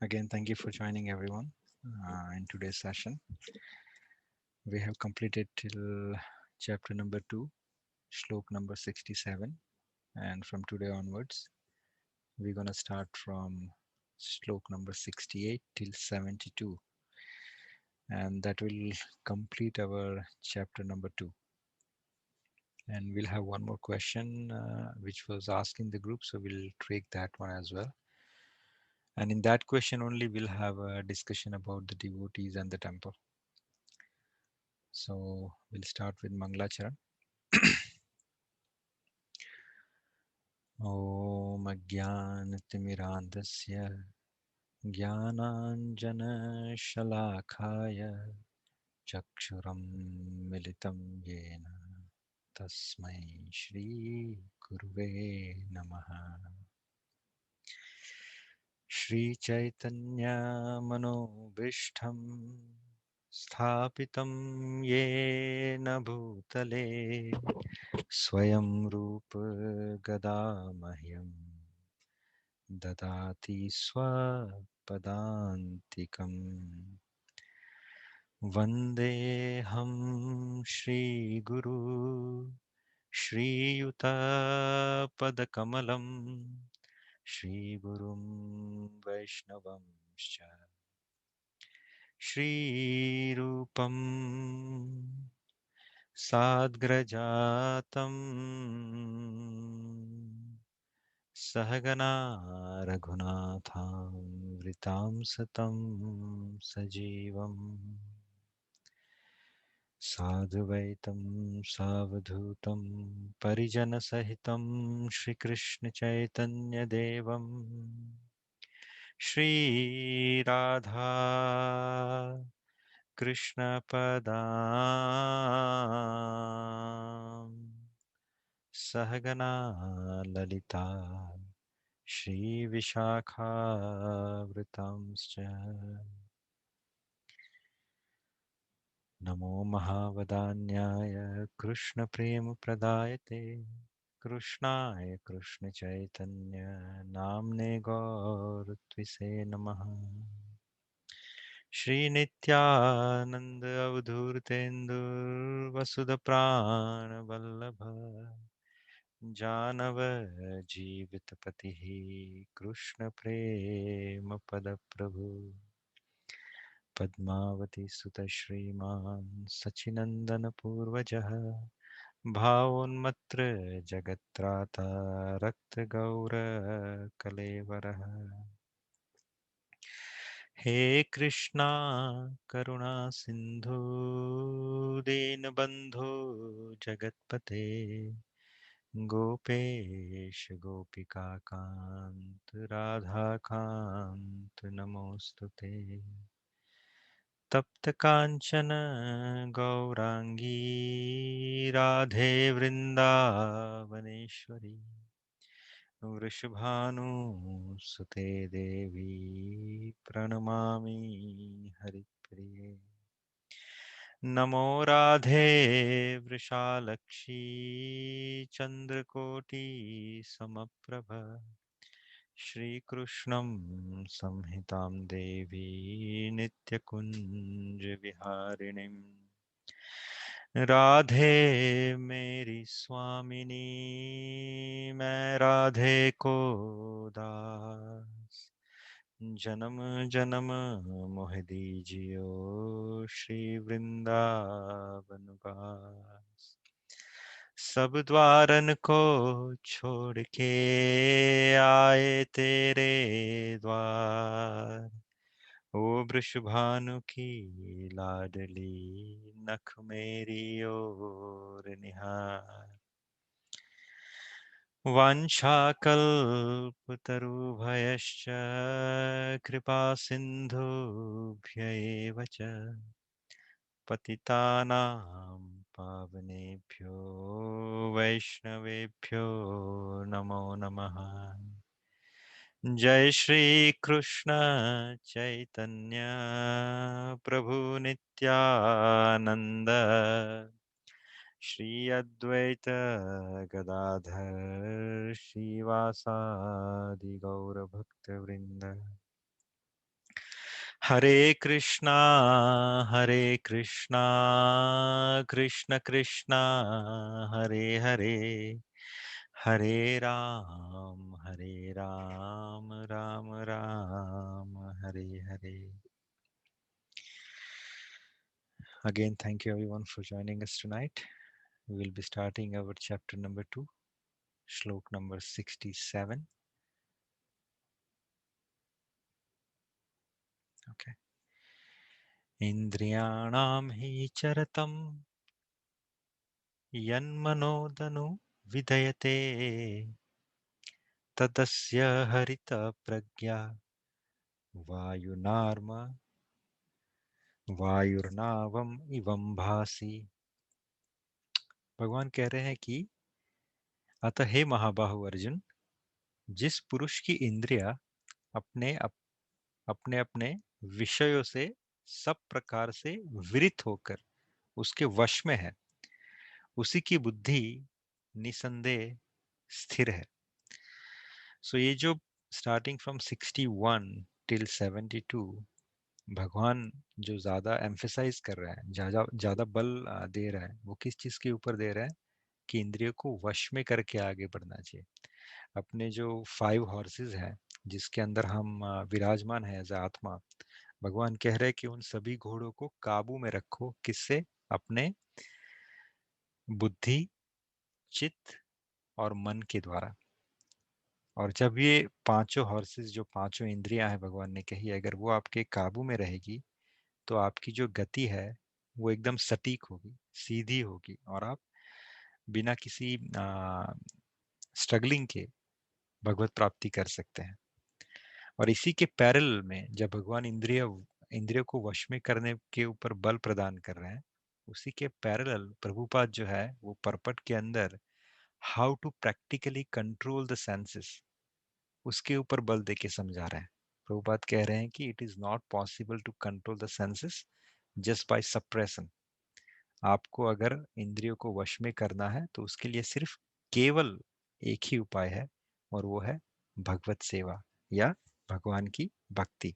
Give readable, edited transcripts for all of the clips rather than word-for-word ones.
Again, thank you for joining everyone in today's session. We have completed till chapter number 2, shlok number 67, and from today onwards, we're going to start from shlok number 68 till 72, and that will complete our chapter number 2. And we'll have one more question which was asked in the group, so we'll take that one as well. And in that question only, we'll have a discussion about the devotees and the temple. So we'll start with Mangalacharan. Om Ajnanatimirandasya Jnananjana Shalakaya Chakshuram Militam Yena Tasmai Shri Guruve Namaha. Shri Chaitanya Manobishtham Sthapitam Yena Bhutale Swayam Rupa Gadamahyam Dadati Swapadantikam Vandeham Shri Guru Shri Yuta Padakamalam Shri Gurum Vaishnavamscha Shri Rupam Sadgrajatam Sahagana Raghunatham Vritam Satam Sajivam Sadhuvaitam Savadhutam Parijana Sahitam Shri Krishna Chaitanya Devam Shri Radha Krishna Padam Sahagana Lalita Shri Vishakha Vritamscha Namo Mahavadanyaya Krishna Prema Pradayate Krishnaya Krishna Chaitanya Namne Gaur Tvise Namaha Shri Nityananda Avadhurtendur Vasudha Prana Vallabha Janava Jeevitapatihi Krishna Prema Pada Prabhu Padmavati Sutta Shriman Sachinandana Purvajaha Bhaunmatra Jagatrata Rakta Gaura Kalevaraha He Krishna Karuna Sindhu Dinabandhu Jagatpate Gopesh Gopika Kant Radha Kant Namostute तप्त कांचन गौरांगी राधे वृंदावनेश्वरी वृषभानुसुते देवी प्रणमामि हरिप्रिये नमो राधे वृषालक्षी चंद्रकोटि समप्रभ श्रीकृष्णं संहितां देवी नित्यकुञ्जविहारिणीं राधे मेरी स्वामिनी मैं राधे को दास जन्म जन्म मोह दीजियो श्री वृंदावन वास सब द्वारन को छोड़ के आए तेरे द्वार ओ वृषभानु की लाडली नख मेरी ओर निहार वाञ्छाकल्पतरुभयश्च कृपा सिन्धुभ्य एव च पतितानां पावनेभ्यो वैष्णवेभ्यो नमो नमः जय श्री कृष्ण चैतन्य प्रभु नित्यानंद श्री अद्वैत गदाधर श्रीवासादि गौर भक्त वृंद। हरे कृष्णा कृष्ण कृष्णा हरे हरे, हरे Ram Ram Ram Hare Hare. Again, thank you everyone for joining us tonight. We will be starting our chapter number 2, shlok number 67. Okay. Indriyanam hi charatam yanmanodanu vidayate तदस्य हरित प्रज्ञा वायुनार्म वायुर्नावम इवं भासी. भगवान कह रहे हैं कि अतः हे महाबाहु अर्जुन, जिस पुरुष की इंद्रिया अपने अपने अपने विषयों से सब प्रकार से विरित होकर उसके वश में है, उसी की बुद्धि निसंदेह स्थिर है. सो ये जो स्टार्टिंग फ्रॉम 61 टिल 72 भगवान जो ज्यादा एम्फेसाइज कर रहा है, ज्यादा ज्यादा बल दे रहा है, वो किस चीज के ऊपर दे रहा है कि इंद्रियों को वश में करके आगे बढ़ना चाहिए. अपने जो 5 हॉर्सेस हैं जिसके अंदर हम विराजमान है एज आत्मा, भगवान कह रहे हैं कि उन सभी घोड़ों को काबू में रखो. किससे? अपने बुद्धि, चित्त और मन के द्वारा. और जब ये पांचों हॉर्सेस, जो पांचों इंद्रियां हैं भगवान ने कही, अगर वो आपके काबू में रहेगी तो आपकी जो गति है वो एकदम सटीक होगी, सीधी होगी, और आप बिना किसी स्ट्रगलिंग के भगवत प्राप्ति कर सकते हैं. और इसी के पैरेलल में जब भगवान इंद्रियों को वश में करने के ऊपर बल प्रदान कर रहे हैं, उसी के पैरेलल प्रभुपाद जो है वो परपट के अंदर how to practically control the senses, उसके ऊपर बल देके समझा रहे हैं. प्रभुपाद कह रहे हैं कि it is not possible to control the senses just by suppression. आपको अगर इंद्रियों को वश में करना है तो उसके लिए सिर्फ केवल एक ही उपाय है, और वो है भगवत सेवा या भगवान की भक्ति.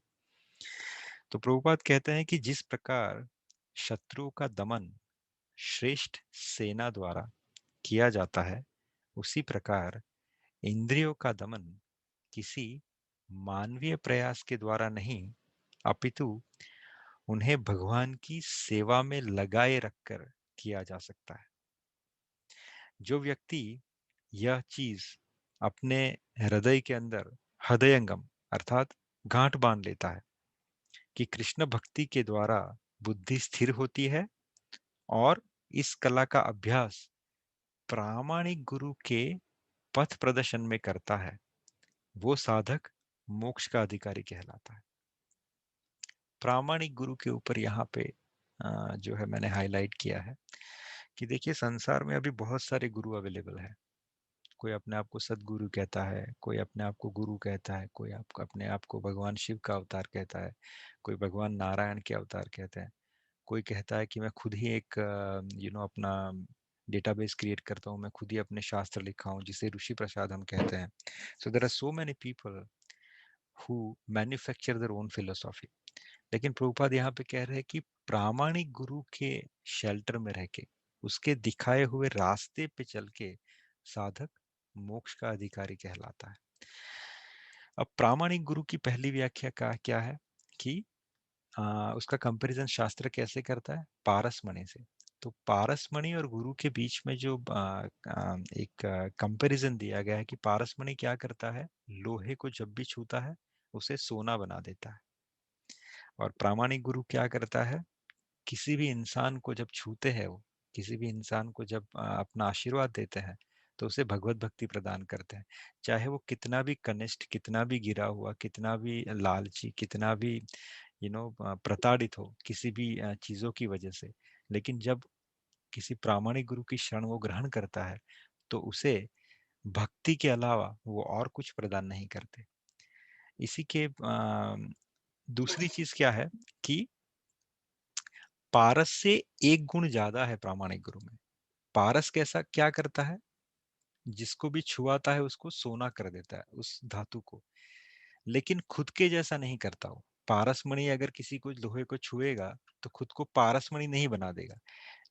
तो प्रभुपाद कहते हैं कि जिस प्रकार शत्रुओं का दमन श्रेष्ठ सेना द्वारा किया जाता है, उसी प्रकार इंद्रियों का दमन किसी मानवीय प्रयास के द्वारा नहीं, अपितु उन्हें भगवान की सेवा में लगाए रखकर किया जा सकता है. जो व्यक्ति यह चीज अपने हृदय के अंदर हृदयंगम अर्थात गांठ बांध लेता है कि कृष्ण भक्ति के द्वारा बुद्धि स्थिर होती है, और इस कला का अभ्यास प्रामाणिक गुरु के पथ प्रदर्शन में करता है, वो साधक मोक्ष का अधिकारी कहलाता है. प्रामाणिक गुरु के ऊपर यहाँ पे जो है मैंने हाईलाइट किया है कि देखिए, संसार में अभी बहुत सारे गुरु अवेलेबल है. कोई अपने आप को सदगुरु कहता है, कोई अपने आप को गुरु कहता है, कोई आपको अपने आप को भगवान शिव का अवतार कहता है, कोई भगवान नारायण के अवतार कहते हैं, कोई कहता है कि मैं खुद ही एक अपना डेटाबेस क्रिएट करता हूँ, मैं खुद ही अपने शास्त्र लिखा हूँ, जिसे ऋषि प्रसाद हम कहते हैं. So there are so many people who manufacture their own philosophy. लेकिन प्रभुपाद यहाँ पे कह रहे हैं कि प्रामाणिक गुरु के शेल्टर में रह के, उसके दिखाए हुए रास्ते पे चल के साधक मोक्ष का अधिकारी कहलाता है. अब प्रामाणिक गुरु की पहली व्याख्या का क्या है कि उसका कंपैरिजन शास्त्र कैसे करता है? पारसमणि से. तो पारसमणि और गुरु के बीच में जो एक कंपैरिजन दिया गया है कि पारसमणि क्या करता है, लोहे को जब भी छूता है उसे सोना बना देता है, और प्रामाणिक गुरु क्या करता है, किसी भी इंसान को जब छूते हैं वो, किसी भी इंसान को जब अपना आशीर्वाद देते हैं, तो उसे भगवत भक्ति प्रदान करते हैं. चाहे वो कितना भी कनिष्ठ, कितना भी गिरा हुआ, कितना भी लालची, कितना भी प्रताड़ित हो किसी भी चीजों की वजह से, लेकिन जब किसी प्रामाणिक गुरु की शरण वो ग्रहण करता है तो उसे भक्ति के अलावा वो और कुछ प्रदान नहीं करते. इसी के दूसरी चीज क्या है कि पारस से एक गुण ज्यादा है प्रामाणिक गुरु में. पारस कैसा क्या करता है, जिसको भी छुआता है उसको सोना कर देता है, उस धातु को, लेकिन खुद के जैसा नहीं करता वो। पारसमणि अगर किसी को लोहे को छुएगा तो खुद को पारसमणि नहीं बना देगा,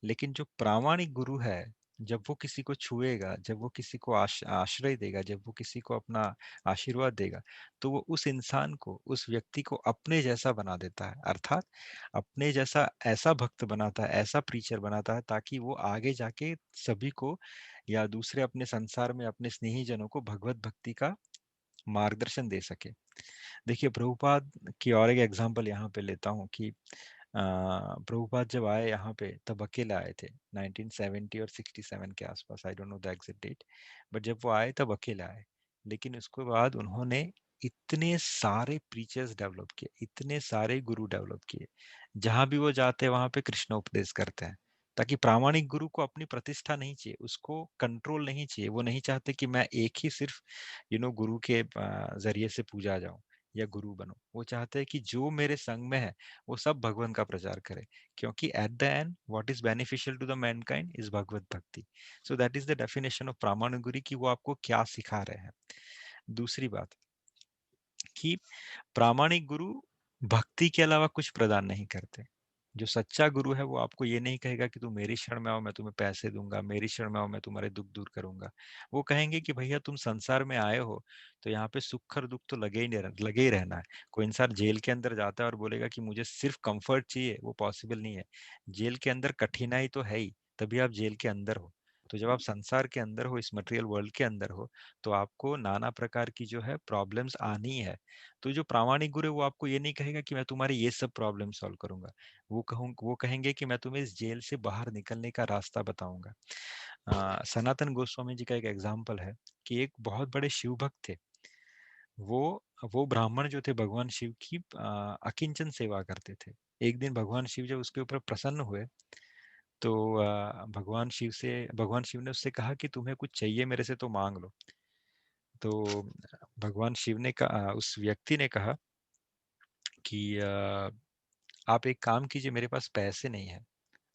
लेकिन जो प्रामाणिक गुरु है, जब वो किसी को छुएगा, जब वो किसी को आश्रय देगा, जब वो किसी को अपना आशीर्वाद देगा, तो वो उस इंसान को, उस व्यक्ति को अपने जैसा बना देता है, अर्थात अपने जैसा ऐसा भक्त बनाता है, ऐसा प्रीचर बनाता है, ताकि वो आगे जाके सभी को या दूसरे अपने संसार में अपने स्नेही जनों को भगवत भक्ति का मार्गदर्शन दे सके। देखिए प्रभुपाद की और एक एग्जांपल यहाँ पे लेता हूँ कि प्रभुपाद जब आए यहाँ पे तब अकेले आए थे 1970 और 67 के आसपास, I don't know the exact date, but जब वो आए तब अकेले आए। लेकिन उसके बाद उन्होंने इतने सारे प्रीचर्स डेवलप किए, इतने सारे गुरु डेवलप किए, जहां भी वो जाते हैं वहां पे कृष्ण उपदेश करते हैं, ताकि प्रामाणिक गुरु को अपनी प्रतिष्ठा नहीं चाहिए, उसको कंट्रोल नहीं चाहिए। वो नहीं चाहते कि मैं एक ही सिर्फ गुरु के जरिए से पूजा जाऊं या गुरु बनूं। वो चाहते हैं कि जो मेरे संग में है वो सब भगवान का प्रचार करे, क्योंकि at the end what is beneficial to the mankind is bhagavat bhakti. So that is the definition of pramanik guru, कि वो आपको क्या सिखा रहे हैं। दूसरी बात कि प्रामाणिक गुरु भक्ति के अलावा कुछ प्रदान नहीं करते। जो सच्चा गुरु है वो आपको ये नहीं कहेगा कि तुम मेरी शरण में आओ मैं तुम्हें पैसे दूंगा, मेरी शरण में आओ मैं तुम्हारे दुख दूर करूंगा। वो कहेंगे कि भैया तुम संसार में आए हो तो यहाँ पे सुख और दुख तो लगे ही रहना है। कोई इंसान जेल के अंदर जाता है और बोलेगा कि मुझे सिर्फ कंफर्ट चाहिए, वो पॉसिबल नहीं है। जेल के अंदर कठिनाई तो है ही, तभी आप जेल के अंदर हो। तो जब आप संसार के अंदर हो, इस मटेरियल वर्ल्ड के अंदर हो, तो आपको नाना प्रकार की जो है प्रॉब्लम्स आनी है। तो जो प्रामाणिक गुरु है वो आपको ये नहीं कहेगा कि मैं तुम्हारी ये सब प्रॉब्लम सॉल्व करूंगा। वो कहेंगे कि मैं तुम्हें इस जेल से बाहर निकलने का रास्ता बताऊंगा। सनातन गोस्वामी जी का एक एग्जाम्पल है कि एक बहुत बड़े शिव भक्त थे। वो वो ब्राह्मण जो थे भगवान शिव की अकिंचन सेवा करते थे। एक दिन भगवान शिव जब उसके ऊपर प्रसन्न हुए तो भगवान शिव ने उससे कहा कि तुम्हें कुछ चाहिए मेरे से तो मांग लो। तो भगवान शिव ने कहा, उस व्यक्ति ने कहा कि आप एक काम कीजिए, मेरे पास पैसे नहीं है,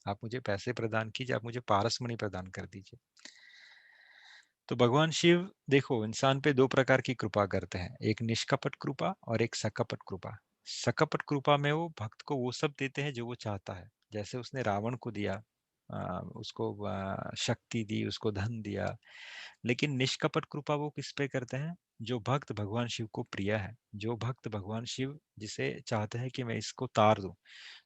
आप मुझे पैसे प्रदान कीजिए, आप मुझे पारसमणि प्रदान कर दीजिए। तो भगवान शिव देखो इंसान पे दो प्रकार की कृपा करते हैं, एक निष्कपट कृपा और एक सकपट कृपा। सकपट कृपा में वो भक्त को वो सब देते हैं जो वो चाहता है, जैसे उसने रावण को दिया, उसको शक्ति दी, उसको धन दिया। लेकिन निष्कपट कृपा वो किस पे करते हैं, जो भक्त भगवान शिव को प्रिय है, जो भक्त भगवान शिव जिसे चाहते हैं कि मैं इसको तार दूं,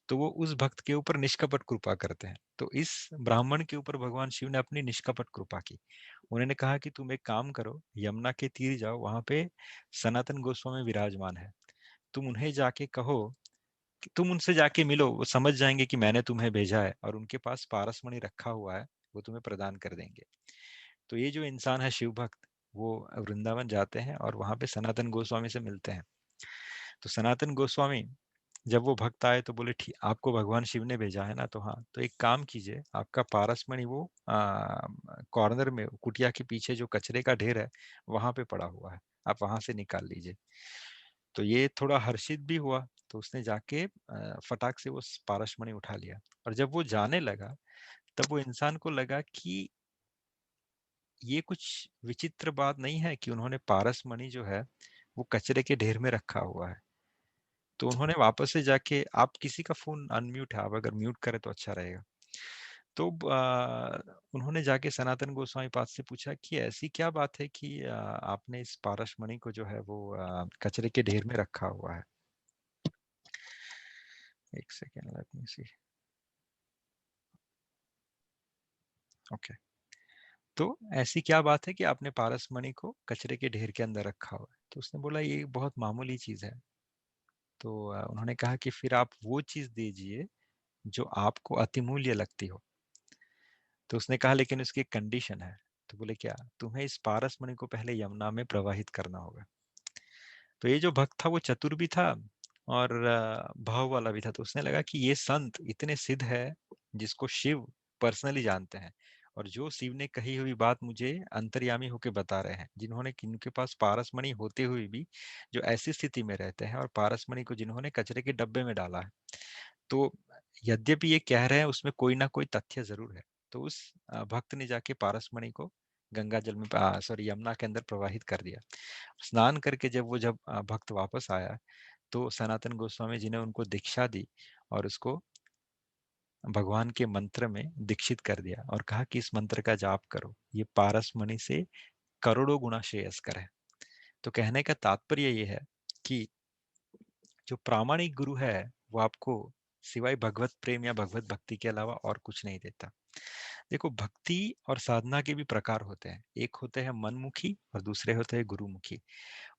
तो वो उस भक्त के ऊपर निष्कपट कृपा करते हैं। तो इस ब्राह्मण के ऊपर भगवान शिव ने अपनी निष्कपट कृपा की। उन्होंने कहा कि तुम एक काम करो, यमुना के तीर जाओ, वहां पे सनातन गोस्वामी विराजमान है, तुम उन्हें जाके कहो कि तुम उनसे जाके मिलो, वो समझ जाएंगे कि मैंने तुम्हें भेजा है, और उनके पास पारसमणि रखा हुआ है, वो तुम्हें प्रदान कर देंगे। तो ये जो इंसान है शिव भक्त, वो वृंदावन जाते हैं और वहां पे सनातन गोस्वामी से मिलते हैं। तो सनातन गोस्वामी जब वो भक्त आए तो बोले ठीक, आपको भगवान शिव ने भेजा है ना, तो हाँ, तो एक काम कीजिए, आपका पारसमणि वो कॉर्नर में कुटिया के पीछे जो कचरे का ढेर है वहां पे पड़ा हुआ है, आप वहां से निकाल लीजिए। तो ये थोड़ा हर्षित भी हुआ, तो उसने जाके फटाक से वो पारसमणि उठा लिया। और जब वो जाने लगा तब वो इंसान को लगा कि ये कुछ विचित्र बात नहीं है कि उन्होंने पारसमणि जो है वो कचरे के ढेर में रखा हुआ है। तो उन्होंने वापस से जाके, आप किसी का फोन अनम्यूट है, आप अगर म्यूट करें तो अच्छा रहेगा। तो उन्होंने जाके सनातन गोस्वामी पाद से पूछा कि ऐसी क्या बात है कि आपने इस पारसमणि को जो है वो कचरे के ढेर में रखा हुआ है। एक सेकेंड, लेट मी सी। ओके, तो ऐसी क्या बात है कि आपने पारसमणि को कचरे के ढेर के अंदर रखा हुआ है। तो उसने बोला ये बहुत मामूली चीज है। तो उन्होंने कहा कि फिर आप वो चीज दीजिए जो आपको अतिमूल्य लगती हो। तो उसने कहा लेकिन उसकी एक कंडीशन है। तो बोले क्या, तुम्हें इस पारसमणि को पहले यमुना में प्रवाहित करना होगा। तो ये जो भक्त था वो चतुर भी था और भाव वाला भी था। तो उसने लगा कि ये संत इतने सिद्ध है जिसको शिव पर्सनली जानते हैं, और जो शिव ने कही हुई बात मुझे अंतर्यामी होके बता रहे हैं, जिन्होंने किनके पास पारसमणि होते हुए भी जो ऐसी स्थिति में रहते हैं, और पारसमणि को जिन्होंने कचरे के डब्बे में डाला है। तो यद्यपि ये कह रहे हैं उसमें कोई ना कोई तथ्य जरूर है। तो उस भक्त ने जाके पारसमणि को गंगा जल में सॉरी यमुना के अंदर प्रवाहित कर दिया। स्नान करके जब भक्त वापस आया तो सनातन गोस्वामी जी ने उनको दीक्षा दी और उसको भगवान के मंत्र में दीक्षित कर दिया और कहा कि इस मंत्र का जाप करो, ये पारसमणि से करोड़ों गुना श्रेयस्कर है। तो कहने का तात्पर्य ये है कि जो प्रामाणिक गुरु है वो आपको सिवाय भगवत प्रेम या भगवत भक्ति के अलावा और कुछ नहीं देता। देखो, भक्ति और साधना के भी प्रकार होते हैं। एक होते हैं मनमुखी और दूसरे होते हैं गुरुमुखी।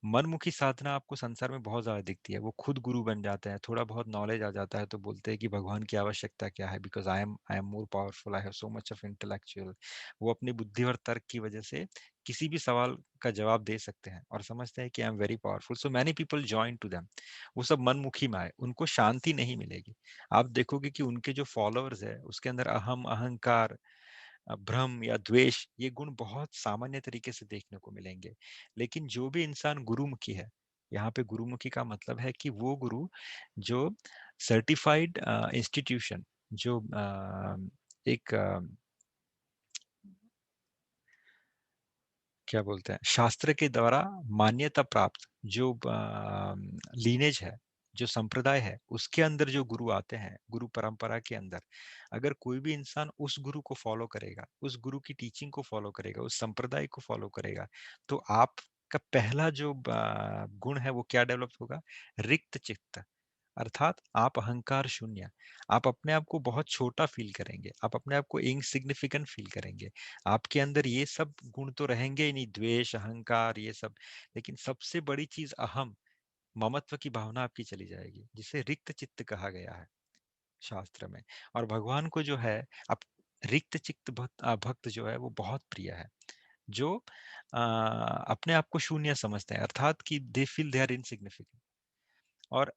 मनमुखी साधना आपको संसार में बहुत ज्यादा दिखती है। वो खुद गुरु बन जाते हैं, थोड़ा बहुत नॉलेज आ जाता है तो बोलते हैं कि भगवान की आवश्यकता क्या है, because I am more powerful, I have so much of intellectual. वो अपनी बुद्धि और तर्क की वजह से किसी भी सवाल का जवाब दे सकते हैं और समझते हैं कि I am very powerful, so many people join to them. वो सब मनमुखी में आए, उनको शांति नहीं मिलेगी। आप देखोगे कि उनके जो फॉलोअर्स है उसके अंदर अहम, अहंकार, भ्रम या द्वेष, ये गुण बहुत सामान्य तरीके से देखने को मिलेंगे। लेकिन जो भी इंसान गुरुमुखी है, यहाँ पे गुरुमुखी का मतलब है कि वो गुरु जो सर्टिफाइड इंस्टीट्यूशन, जो एक क्या बोलते हैं, शास्त्र के द्वारा मान्यता प्राप्त जो लीनेज है, जो संप्रदाय है, उसके अंदर जो गुरु आते हैं, गुरु परंपरा के अंदर, अगर कोई भी इंसान उस गुरु को फॉलो करेगा, उस गुरु की टीचिंग को फॉलो करेगा, उस संप्रदाय को फॉलो करेगा, तो आपका पहला जो गुण है वो क्या डेवलप होगा? रिक्त चित्त। अर्थात आप अहंकार शून्य, आप अपने आप को बहुत छोटा फील करेंगे, आप अपने आप को इनसिग्निफिकेंट फील करेंगे। आपके अंदर ये सब गुण तो रहेंगे ही नहीं, द्वेष, अहंकार, ये सब, लेकिन सबसे बड़ी चीज अहम, ममत्व की भावना आपकी चली जाएगी, जिसे रिक्त चित्त कहा गया है शास्त्र में। और भगवान को जो है, अब रिक्त चित्त भक्त जो है वो बहुत प्रिय है, जो अपने आप को शून्य समझते हैं, अर्थात कि they feel they are insignificant. और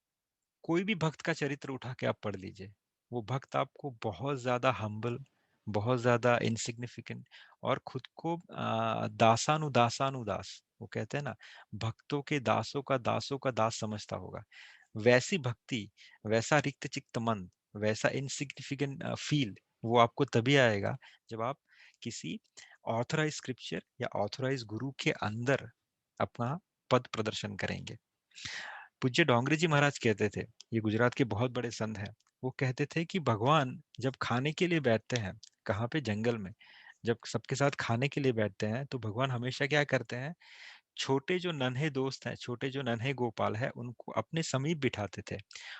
कोई भी भक्त का चरित्र उठा के आप पढ़ लीजिए, वो भक्त आपको बहुत ज्यादा हम्बल, बहुत ज्यादा इनसिग्निफिकेंट और खुद को दासानुदास, वो कहते हैं ना, भक्तों के दासों का दास समझता होगा। वैसी भक्ति, वैसा रिक्त चित्त मन, वैसा इनसिग्निफिकेंट फील, वो आपको तभी आएगा जब आप किसी ऑथराइज स्क्रिप्चर या ऑथराइज गुरु के अंदर अपना पद प्रदर्शन करेंगे। पूज्य डोंगरी जी महाराज कहते थे, ये गुजरात के बहुत बड़े संत हैं, वो कहते थे कि भगवान जब खाने के लिए बैठते हैं, कहाँ पे? जंगल में। जब सबके साथ खाने के लिए बैठते हैं तो भगवान हमेशा क्या करते हैं? छोटे जो नन्हे दोस्त हैं, छोटे जो नन्हे गोपाल हैं, उनको अपने समीप बिठाते थे।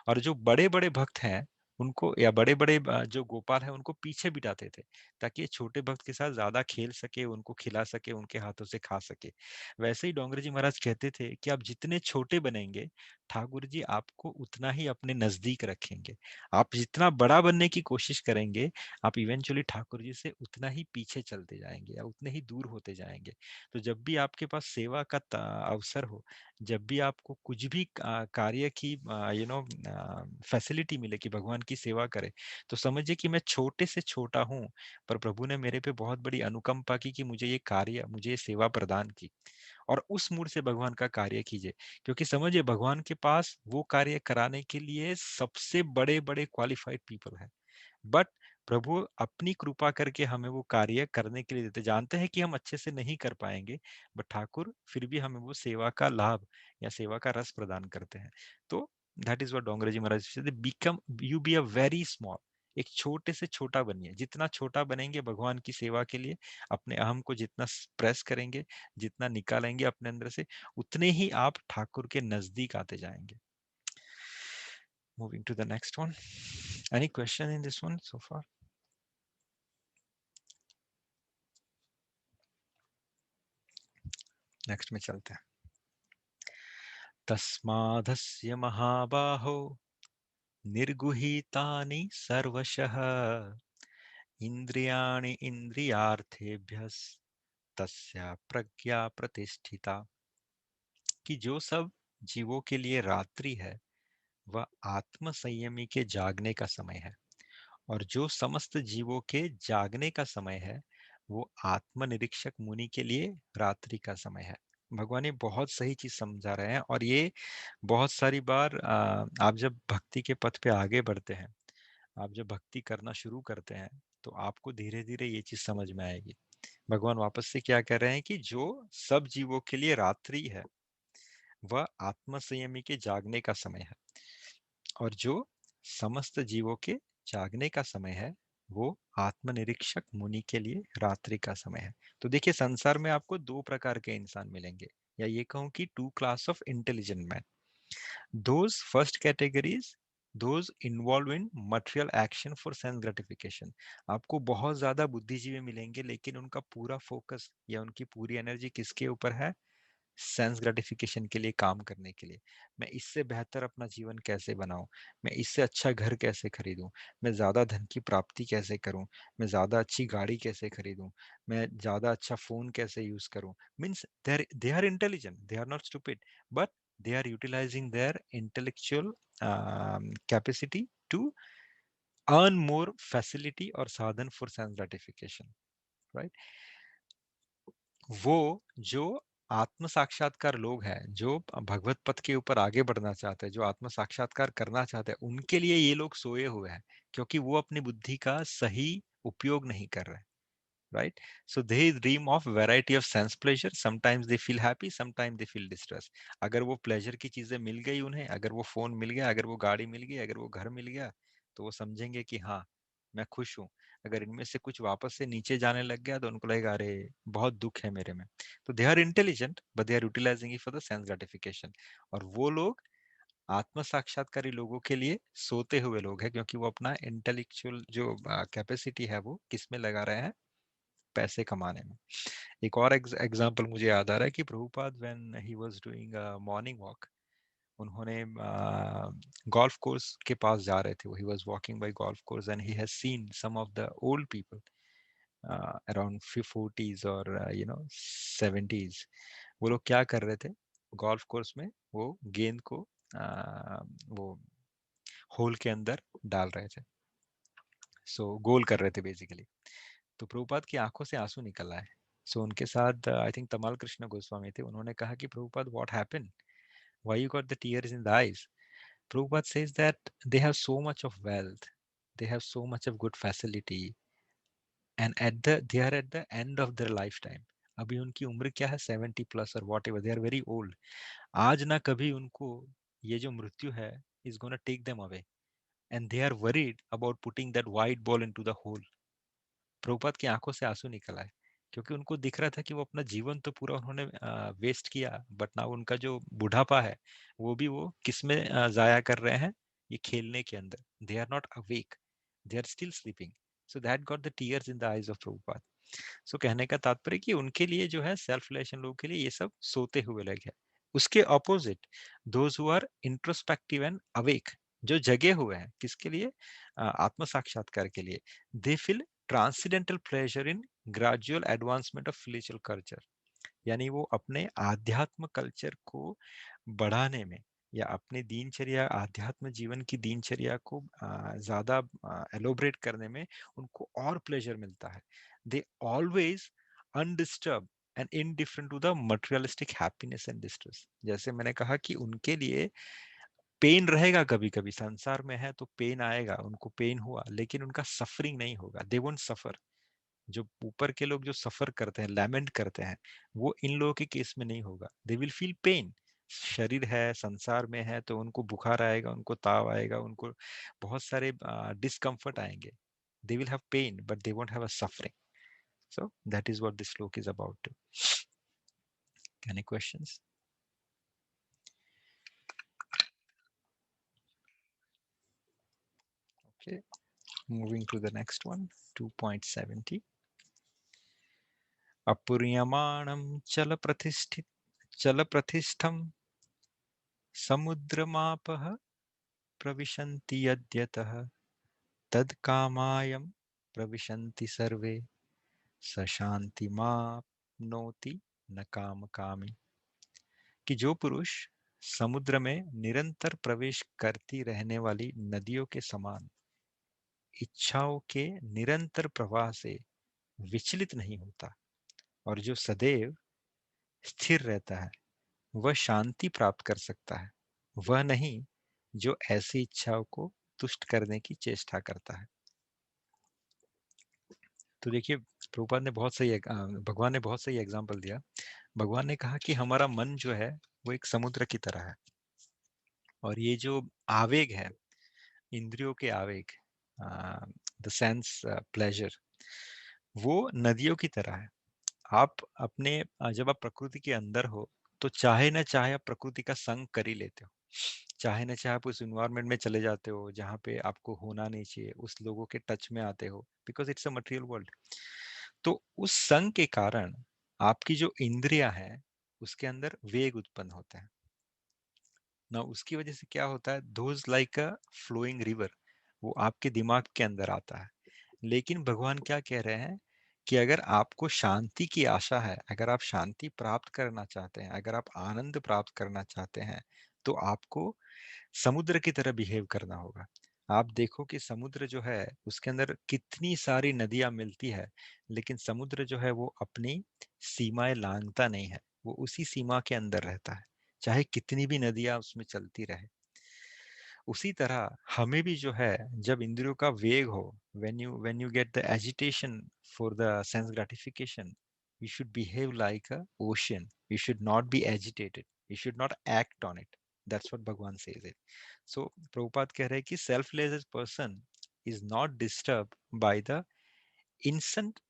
और जो बड़े बड़े भक्त हैं उनको, या बड़े बड़े जो गोपाल हैं उनको पीछे बिठाते थे, ताकि ये छोटे भक्त के साथ ज्यादा खेल सके, उनको खिला सके, उनके हाथों से खा सके। वैसे ही डोंगरे जी महाराज कहते थे कि आप जितने छोटे बनेंगे, ठाकुर जी आपको उतना ही अपने नजदीक रखेंगे। आप जितना बड़ा बनने की कोशिश करेंगे, आप इवेंचुअली ठाकुर जी से उतना ही पीछे चलते जाएंगे या उतने ही दूर होते जाएंगे। तो जब भी आपके पास सेवा का अवसर हो, जब भी आपको कुछ भी कार्य की फैसिलिटी मिले कि भगवान की सेवा करे, तो समझिए कि मैं छोटे से छोटा हूँ, पर प्रभु ने मेरे पे बहुत बड़ी अनुकंपा की कि मुझे ये कार्य, मुझे ये सेवा प्रदान की। और उस मूड से भगवान का कार्य कीजिए, क्योंकि समझिए भगवान के पास वो कार्य कराने के लिए सबसे बड़े बड़े क्वालिफाइड पीपल है, बट प्रभु अपनी कृपा करके हमें वो कार्य करने के लिए देते, जानते हैं कि हम अच्छे से नहीं कर पाएंगे, बट ठाकुर फिर भी हमें वो सेवा का लाभ या सेवा का रस प्रदान करते हैं। तो दैट इज व्हाट डोंगरे जी महाराज से become, you be a very small, एक छोटे से छोटा बनिए। जितना छोटा बनेंगे भगवान की सेवा के लिए, अपने अहम को जितना प्रेस करेंगे, जितना निकालेंगे अपने अंदर से, उतने ही आप ठाकुर के नजदीक आते जाएंगे। Moving to the next one. Any question in this one so far? Next में चलते हैं। तस्मादस्य महाबाहो निर्गुहितानि सर्वशः इंद्रियाणि इंद्रियार्थेभ्यः तस्या प्रज्ञा प्रतिष्ठिता। कि जो सब जीवों के लिए रात्रि है वह आत्म संयमी के जागने का समय है, और जो समस्त जीवों के जागने का समय है वो आत्मनिरीक्षक मुनि के लिए रात्रि का समय है। भगवान ये बहुत सही चीज समझा रहे हैं, और ये बहुत सारी बार आप जब भक्ति के पथ पे आगे बढ़ते हैं, आप जब भक्ति करना शुरू करते हैं, तो आपको धीरे धीरे ये चीज समझ में आएगी। भगवान वापस से क्या कह रहे हैं कि जो सब जीवों के लिए रात्रि है वह आत्म संयमी के जागने का समय है, और जो समस्त जीवों के जागने का समय है वो आत्मनिरीक्षक मुनि के लिए रात्रि का समय है। तो देखिए, संसार में आपको दो प्रकार के इंसान मिलेंगे, या ये कहूं कि two class of intelligent man. Those first categories, those involved in material action for sense gratification. आपको बहुत ज्यादा बुद्धिजीवी मिलेंगे, लेकिन उनका पूरा फोकस या उनकी पूरी एनर्जी किसके ऊपर है? सेंस ग्रेटिफिकेशन के लिए काम करने के लिए। मैं इससे बेहतर अपना जीवन कैसे बनाऊं, मैं इससे अच्छा घर कैसे खरीदूं, मैं ज्यादा धन की प्राप्ति कैसे करूं, मैं ज्यादा अच्छी गाड़ी कैसे खरीदूं, मैं ज्यादा अच्छा फोन कैसे यूज करूं। Means they are intelligent, they are not stupid, but they are utilizing their intellectual capacity to earn more facility or sadhan for sense gratification, right? वो जो आत्म साक्षात्कार लोग हैं, जो भगवत पथ के ऊपर आगे बढ़ना चाहते हैं, जो आत्म साक्षात्कार करना चाहते हैं, उनके लिए ये लोग सोए हुए हैं, क्योंकि वो अपनी बुद्धि का सही उपयोग नहीं कर रहे हैं। Right, so they dream of variety of sense pleasure. Sometimes they feel happy, sometimes they feel distress. अगर वो pleasure की चीजें मिल गई उन्हें, अगर वो फोन मिल गया, अगर वो गाड़ी मिल गई, अगर वो घर मिल गया, तो वो समझेंगे कि हाँ, मैं खुश हूँ। अगर इनमें से कुछ वापस से नीचे जाने लग गया तो उनको लगेगा अरे बहुत दुख है मेरे में। तो they are intelligent but they are utilizing it for the sense gratification. और वो लोग आत्म साक्षात्कारी लोगों के लिए सोते हुए लोग हैं, क्योंकि वो अपना इंटेलेक्चुअल जो कैपेसिटी है वो किस में लगा रहे हैं? पैसे कमाने में। एक और एग्जांपल मुझे याद आ रहा है कि Prabhupada when he was doing a morning walk, उन्होंने गोल्फ कोर्स के पास जा रहे थे। He was walking by golf course and he has seen some of the old people around 40s और 70s। वो लोग क्या कर रहे थे गोल्फ कोर्स में? वो गेंद को वो होल के अंदर डाल रहे थे, सो गोल कर रहे थे बेसिकली। तो प्रभुपाद की आंखों से आंसू निकल आए। सो उनके साथ आई थिंक तमाल कृष्ण गोस्वामी थे। उन्होंने कहा कि Prabhupada, what happened, why you got the tears in the eyes? Prabhupada says that they have so much of wealth, they have so much of good facility, and they are at the end of their lifetime. अभी उनकी उम्र क्या है? 70 plus और whatever, they are very old. आज ना कभी उनको ये जो मृत्यु है is gonna take them away, and they are worried about putting that white ball into the hole. Prabhupada की आंखों से आंसू निकल आए, क्योंकि उनको दिख रहा था कि वो अपना जीवन तो पूरा उन्होंने वेस्ट किया, बट ना उनका जो बुढ़ापा है वो भी वो किस में जाया कर रहे हैं? ये खेलने के अंदर। They are not awake, they are still sleeping. So that got the tears in the eyes of Prabhupada. सो कहने का तात्पर्य कि उनके लिए जो है सेल्फ रिलेशन लोगों के लिए ये सब सोते हुए लग है। उसके opposite those who are introspective and awake, जो जगे हुए हैं किसके लिए? आत्म साक्षात्कार के लिए। They feel transcendental pleasure in gradual advancement of spiritual culture, यानी वो अपने आध्यात्म कल्चर को बढ़ाने में या अपने दिनचर्या, आध्यात्म जीवन की दिनचर्या को ज्यादा एलोबरेट करने में उनको और प्लेजर मिलता है। They always undisturb and indifferent to the materialistic happiness and distress. जैसे मैंने कहा कि उनके लिए पेन रहेगा, कभी कभी संसार में है तो पेन आएगा, उनको पेन हुआ, लेकिन उनका सफरिंग नहीं होगा। दे वोंट सफर। जो ऊपर के लोग जो सफर करते हैं, लैमेंट करते हैं, वो इन लोगों के केस में नहीं होगा। They will feel pain. शरीर है, संसार में है, तो उनको बुखार आएगा, उनको ताव आएगा, उनको बहुत सारे डिस्कम्फर्ट आएंगे। They will have pain but they won't have a suffering. So that is what this shloka is about. Any questions? Okay, moving to the next one, 2.70। अपूर्यमाणं चल प्रतिष्ठं समुद्रमापः प्रविशन्ति यद्यतः तत्कामायं प्रविशन्ति सर्वे स शान्तिमाप्नोति न कामकामी। कि जो पुरुष समुद्र में निरंतर प्रवेश करती रहने वाली नदियों के समान इच्छाओं के निरंतर प्रवाह से विचलित नहीं होता, और जो सदैव स्थिर रहता है, वह शांति प्राप्त कर सकता है। वह नहीं जो ऐसी इच्छाओं को तुष्ट करने की चेष्टा करता है। तो देखिए, प्रभुपाद ने बहुत सही भगवान ने बहुत सही एग्जाम्पल दिया। भगवान ने कहा कि हमारा मन जो है वो एक समुद्र की तरह है, और ये जो आवेग है, इंद्रियों के आवेग, द सेंस प्लेजर, वो नदियों की तरह है। आप अपने जब आप प्रकृति के अंदर हो, तो चाहे ना चाहे आप प्रकृति का संग कर ही लेते हो। चाहे ना चाहे आप उस इन्वायरमेंट में चले जाते हो जहाँ पे आपको होना नहीं चाहिए, उस लोगों के टच में आते हो, because it's a material world. तो उस संग के कारण आपकी जो इंद्रियां हैं उसके अंदर वेग उत्पन्न होते हैं ना। उसकी वजह से क्या होता है, those like a flowing river, वो आपके दिमाग के अंदर आता है। लेकिन भगवान क्या कह रहे हैं कि अगर आपको शांति की आशा है, अगर आप शांति प्राप्त करना चाहते हैं, अगर आप आनंद प्राप्त करना चाहते हैं, तो आपको समुद्र की तरह बिहेव करना होगा। आप देखो कि समुद्र जो है उसके अंदर कितनी सारी नदियां मिलती है, लेकिन समुद्र जो है वो अपनी सीमाएं लांघता नहीं है, वो उसी सीमा के अंदर रहता है, चाहे कितनी भी नदियां उसमें चलती रहे। उसी तरह हमें भी जो है, जब इंद्रियों का वेग हो, when you get the agitation for the sense gratification, you should behave like a ocean. You should not be agitated, you should not act on it. That's what Bhagwan says it. So Prabhupada कह रहे हैं कि selfless person is not disturbed by the incessant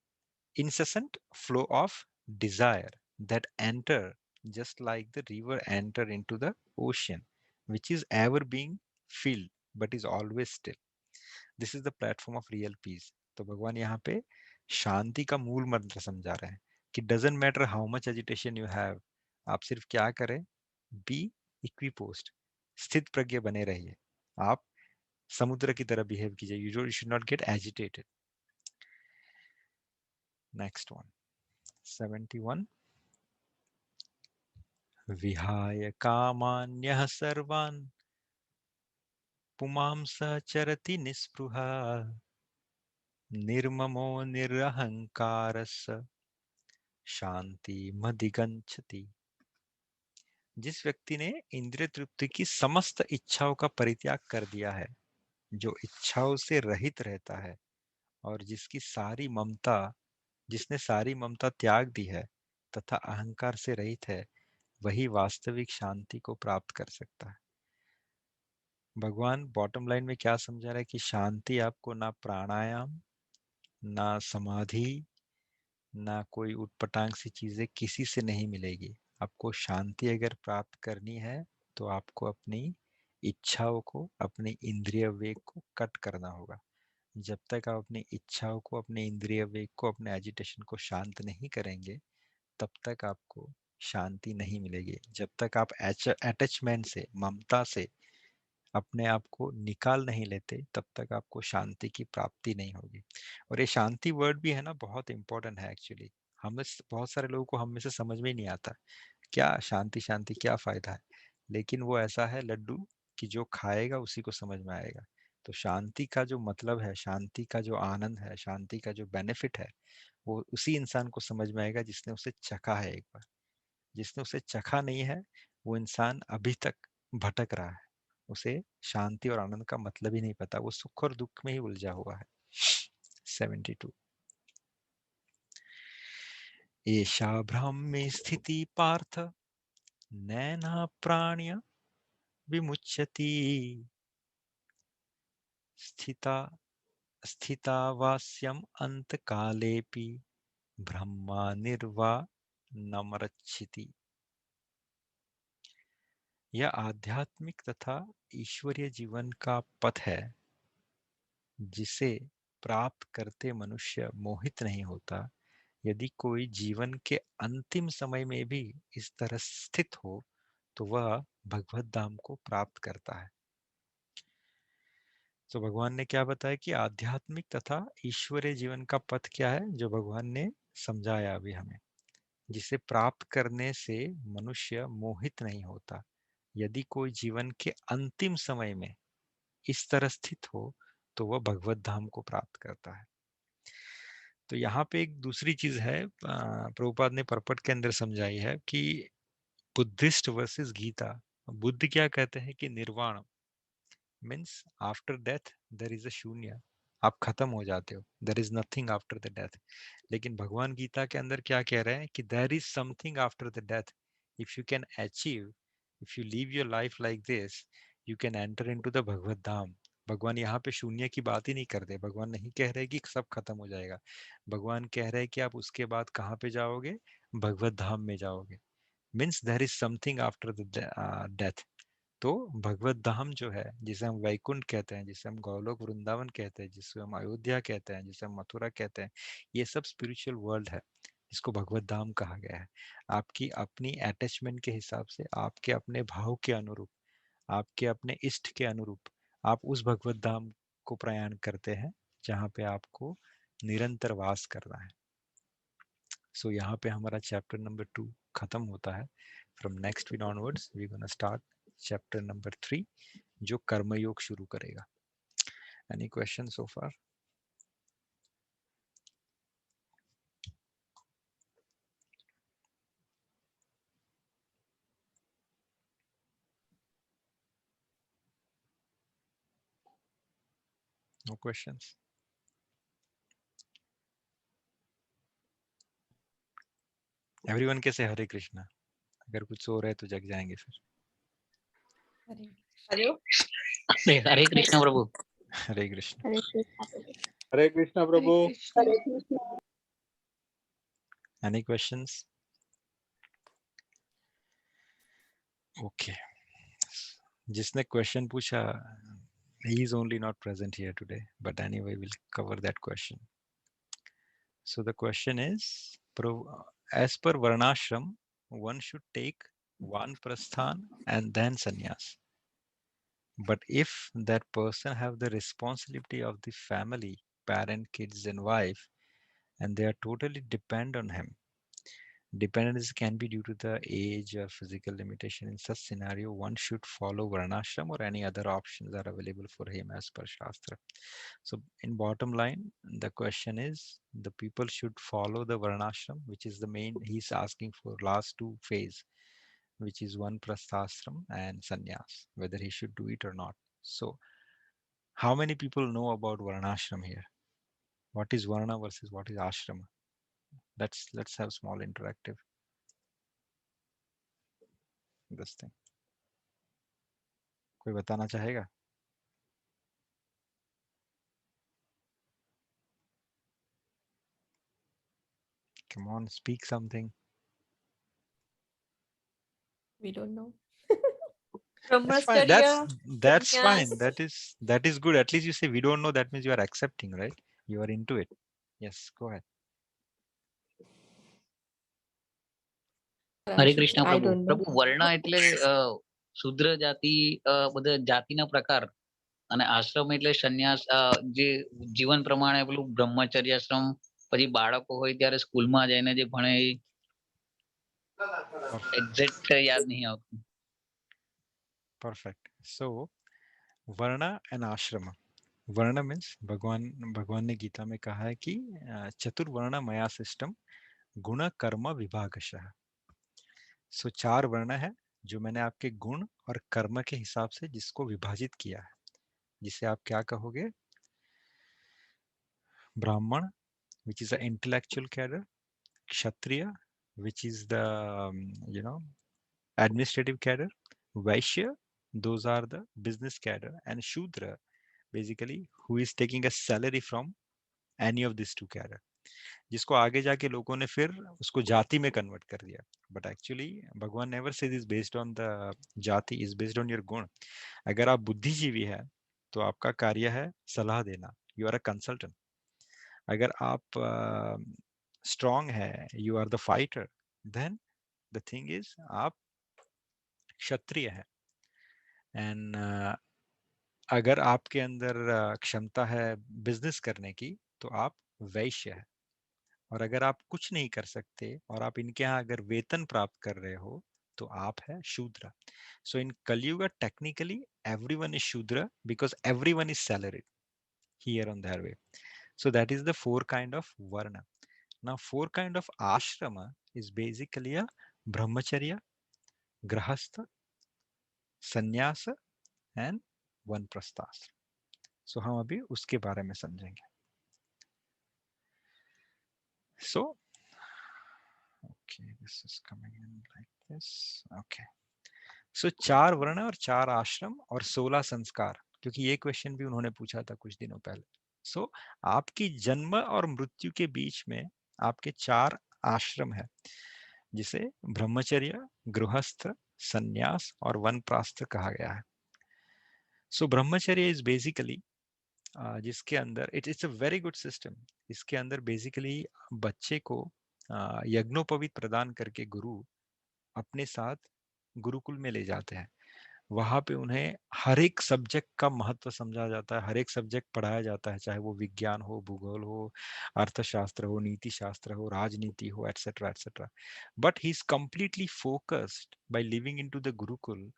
incessant flow of desire that enter, just like the river enter into the ocean, which is ever being filled but is always still. This is the platform of real peace. तो भगवान यहाँ पे शांति का मूल मंत्र समझा रहे हैं कि doesn't matter how much agitation you have, आप सिर्फ क्या करें, be equiposed, स्थित प्रज्ञ बने रहिए। आप समुद्र की तरह बिहेव कीजिए, you should not get agitated. Next one, 71. विहाय कामान्यः सर्वान् पुमांस चरति निःस्पृहा निर्ममो निरहंकारस्य शान्तिमधिगच्छति। जिस व्यक्ति ने इंद्रिय तृप्ति की समस्त इच्छाओं का परित्याग कर दिया है, जो इच्छाओं से रहित रहता है, और जिसने सारी ममता त्याग दी है तथा अहंकार से रहित है, वही वास्तविक शांति को प्राप्त कर सकता है। भगवान बॉटम लाइन में क्या समझा रहा है कि शांति आपको ना प्राणायाम, ना समाधि, ना कोई उटपटांग सी चीजें किसी से नहीं मिलेगी। आपको शांति अगर प्राप्त करनी है, तो आपको अपनी इच्छाओं को, अपनी इंद्रिय वेग को कट करना होगा। जब तक आप अपनी इच्छाओं को, अपने इंद्रिय वेग को, अपने एजिटेशन को शांत नहीं करेंगे, तब तक आपको शांति नहीं मिलेगी। जब तक आप अटैचमेंट से, ममता से अपने आप को निकाल नहीं लेते, तब तक आपको शांति की प्राप्ति नहीं होगी। और ये शांति वर्ड भी है ना, बहुत इंपॉर्टेंट है एक्चुअली। हमें, बहुत सारे लोगों को हम में से समझ में ही नहीं आता क्या शांति, शांति क्या फायदा है। लेकिन वो ऐसा है लड्डू कि जो खाएगा उसी को समझ में आएगा। तो शांति का जो मतलब है, शांति का जो आनंद है, शांति का जो बेनिफिट है, वो उसी इंसान को समझ में आएगा जिसने उसे चखा है एक बार। जिसने उसे चखा नहीं है, वो इंसान अभी तक भटक रहा है। उसे शांति और आनंद का मतलब ही नहीं पता, वो सुख और दुख में ही उलझा हुआ है। 72. एषा ब्राह्मी स्थिति पार्थ नैना प्राण्य विमुच्यति स्थिता स्थितावास्यम अंतकालेपि ब्रह्मा निर्वाणमर्च्छति। यह आध्यात्मिक तथा ईश्वरीय जीवन का पथ है, जिसे प्राप्त करते मनुष्य मोहित नहीं होता। यदि कोई जीवन के अंतिम समय में भी इस तरह स्थित हो, तो वह भगवत धाम को प्राप्त करता है। तो भगवान ने क्या बताया कि आध्यात्मिक तथा ईश्वरीय जीवन का पथ क्या है, जो भगवान ने समझाया अभी हमें, जिसे प्राप्त करने से मनुष्य मोहित नहीं होता। यदि कोई जीवन के अंतिम समय में इस तरह स्थित हो, तो वह भगवत धाम को प्राप्त करता है। तो यहाँ पे एक दूसरी चीज है, प्रभुपाद ने परपट के अंदर समझाई है कि बुद्धिस्ट वर्सेस गीता। बुद्ध क्या कहते हैं कि nirvana means after death there is a शून्य, आप खत्म हो जाते हो, there is nothing after the death. लेकिन भगवान गीता के अंदर क्या कह रहे हैं कि there is something after the death. If you can achieve, if you live your life like this, you can enter into the Bhagavat dham. भगवान यहाँ पे शून्य की बात ही नहीं करते। भगवान नहीं कह रहे कि सब खत्म हो जाएगा। भगवान कह रहे हैं कि आप उसके बाद कहाँ पे जाओगे? भगवत धाम में जाओगे। Means there is something after the death. तो भगवत धाम जो है, जिसे हम वैकुंठ कहते हैं, जिसे हम गौलोक वृंदावन कहते हैं, जिसे हम अयोध्या कहते हैं, जिसे हम मथुरा कहते हैं, ये सब स्पिरिचुअल वर्ल्ड है जिसको भगवत धाम कहा गया है। आपकी अपनी अटैचमेंट के हिसाब से, आपके अपने भाव के अनुरूप, आपके अपने इष्ट के अनुरूप आप उस भगवत धाम को प्रयाण करते हैं जहाँ पे आपको निरंतर वास करना है। सो यहाँ पे हमारा चैप्टर नंबर 2 खत्म होता है। From next week onwards we gonna start chapter number 3 जो कर्मयोग शुरू करेगा। Any question so far? No questions? Everyone कैसे? हरे कृष्णा। अगर कुछ सो रहे तो जग जाएंगे फिर। हरे हरे कृष्ण प्रभु। हरे कृष्ण। हरे कृष्णा प्रभु। Any questions? ओके, जिसने क्वेश्चन पूछा he is only not present here today, but anyway we'll cover that question. So the question is, as per varnashram, one should take vanprasthan and then sannyas. But if that person have the responsibility of the family, parent, kids and wife, and they are totally depend on him, dependence can be due to the age or physical limitation. In such scenario, one should follow varnashram or any other options are available for him as per Shastra. So in bottom line, the question is the people should follow the varnashram, which is the main, he's asking for last two phase, which is one prasthashram and sannyas, whether he should do it or not. So how many people know about varnashram here? What is varna versus what is ashrama? Let's have small interactive this thing. कोई बताना चाहेगा? Come on, speak something. We don't know. That's fine. That's Brahmacharya, fine. sannyas. That is good. At least you say we don't know. That means you are accepting, right? You are into it. Yes, go ahead. Hare Krishna I પ્રભુ. don't know. પ્રભુ વર્ણ એટલે શુદ્ર જાતિ, બધા જાતિના પ્રકાર, અને આશ્રમ એટલે સંન્યાસ, જે જીવન પ્રમાણે પેલું બ્રહ્મચર્યાશ્રમ, પછી બાળકો હોય ત્યારે સ્કૂલમાં જઈને જે ભણે એ એક્ઝેક્ટ યાદ નહીં આવતું. Perfect. So varna and ashrama. Varna means भगवान ने गीता में कहा है कि चतुर्वर्ण मया सिस्टम गुण कर्म विभागशः। सो चार वर्ण है जो मैंने आपके गुण और कर्म के हिसाब से जिसको विभाजित किया है, जिसे आप क्या कहोगे? ब्राह्मण, which is the intellectual cadre, kshatriya, which is the administrative cadre, vaishya, those are the business cadre, and shudra, basically who is taking a salary from any of these two cadre, जिसको आगे जाके लोगों ने फिर उसको जाति में convert कर दिया। बट एक्चुअली भगवान never says is based on the जाति, इज बेस्ड ऑन योर गुण। अगर आप बुद्धिजीवी है तो आपका कार्य है सलाह देना, यू आर अ कंसल्टेंट। अगर आप स्ट्रांग है, you are the fighter, then the thing is आप क्षत्रिय है। एंड अगर आपके अंदर क्षमता है बिजनेस करने की तो आप वैश्य है। और अगर आप कुछ नहीं कर सकते और आप इनके यहाँ अगर वेतन प्राप्त कर रहे हो तो आप है शूद्र। सो इन कलयुग technically everyone is shudra because everyone is salaried here on their way. So that is the four kind of varna. Now four kind of ashrama is basically a brahmacharya, grahastha, sannyasa and one prasthas. सो हम अभी उसके बारे में समझेंगे. सो okay, this is coming in like this. Okay. सो 4 वर्ण और 4 आश्रम और 16 संस्कार, क्योंकि ये क्वेश्चन भी उन्होंने पूछा था कुछ दिनों पहले. सो आपकी जन्म और मृत्यु के बीच में आपके 4 आश्रम है, जिसे ब्रह्मचर्य, गृहस्थ, संन्यास और वनप्रस्थ कहा गया है. सो ब्रह्मचर्य इज बेसिकली जिसके अंदर it's a very good system. इसके अंदर बेसिकली बच्चे को यज्ञोपवीत प्रदान करके गुरु अपने साथ गुरुकुल में ले जाते हैं. वहां पे उन्हें हर एक सब्जेक्ट का महत्व समझा जाता है, हर एक सब्जेक्ट पढ़ाया जाता है, चाहे वो विज्ञान हो, भूगोल हो, अर्थशास्त्र हो, नीति शास्त्र हो, राजनीति हो, etcetera etcetera. But he is completely focused by living into the Gurukul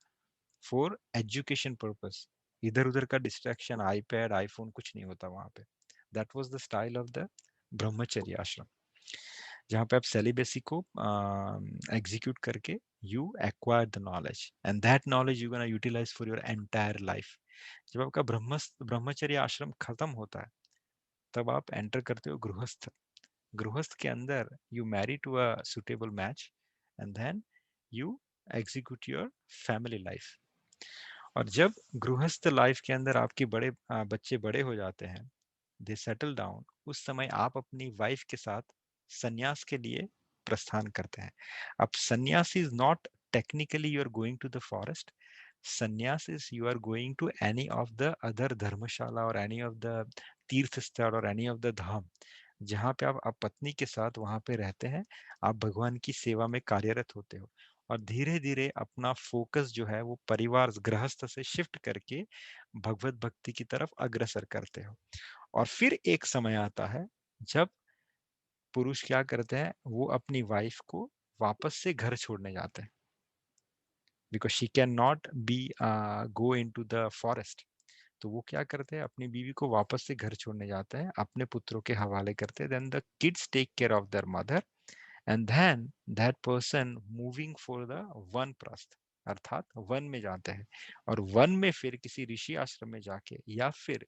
for education purpose. इधर उधर का डिस्ट्रैक्शन, आईपैड, आईफोन कुछ नहीं होता वहां पे. That was the style of the ब्रह्मचर्य आश्रम, जहाँ पे आप सेलिबेसी को एग्जीक्यूट करके you acquire the knowledge, and that knowledge you're gonna utilize for your entire life. जब आपका ब्रह्मचर्य आश्रम खत्म होता है, तब आप एंटर करते हो गृहस्थ. गृहस्थ के अंदर you marry to a suitable match, and then you execute your family life. और जब गृहस्थ लाइफ के अंदर आपके बच्चे बड़े हो जाते हैं, दे सेटल डाउन, उस समय आप अपनी वाइफ के साथ सन्यास के लिए प्रस्थान करते हैं. अब sannyas is not technically you are going to the forest. Sannyas is you are going to any of the other dharamshala और एनी ऑफ द तीर्थ स्थल और एनी ऑफ द धाम, जहाँ पे आप पत्नी के साथ वहां पे रहते हैं, आप भगवान की सेवा में कार्यरत होते हो, और धीरे धीरे अपना फोकस जो है वो परिवार गृहस्थ से शिफ्ट करके भगवत भक्ति की तरफ अग्रसर करते हो. और फिर एक समय आता है जब पुरुष क्या करते हैं, वो अपनी वाइफ को वापस से घर छोड़ने जाते हैं, because she can not be go into the forest. तो वो क्या करते हैं, अपनी बीवी को वापस से घर छोड़ने जाते हैं, अपने पुत्रों के हवाले करते हैं. Then the kids take care of their mother, and then that person moving for the vanaprastha, अर्थात वन में जाते हैं, और वन में फिर किसी ऋषि आश्रम में जाके या फिर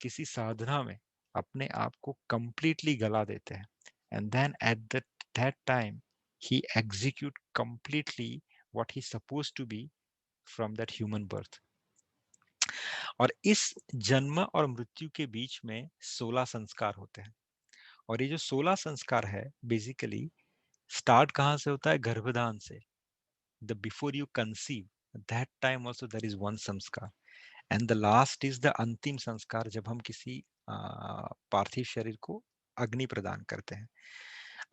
किसी साधना में अपने आप को कंप्लीटली गला देते हैं. And then at that time he execute completely what he suppose to be from that human birth. और इस जन्म और मृत्यु के बीच में 16 संस्कार होते हैं. और ये जो 16 संस्कार है बेसिकली स्टार्ट कहाँ से होता है, गर्भधान से. The before you conceive, that time also there is one sanskar, and the last is the antim sanskar, जब हम किसी पार्थिव शरीर को अग्नि प्रदान करते हैं.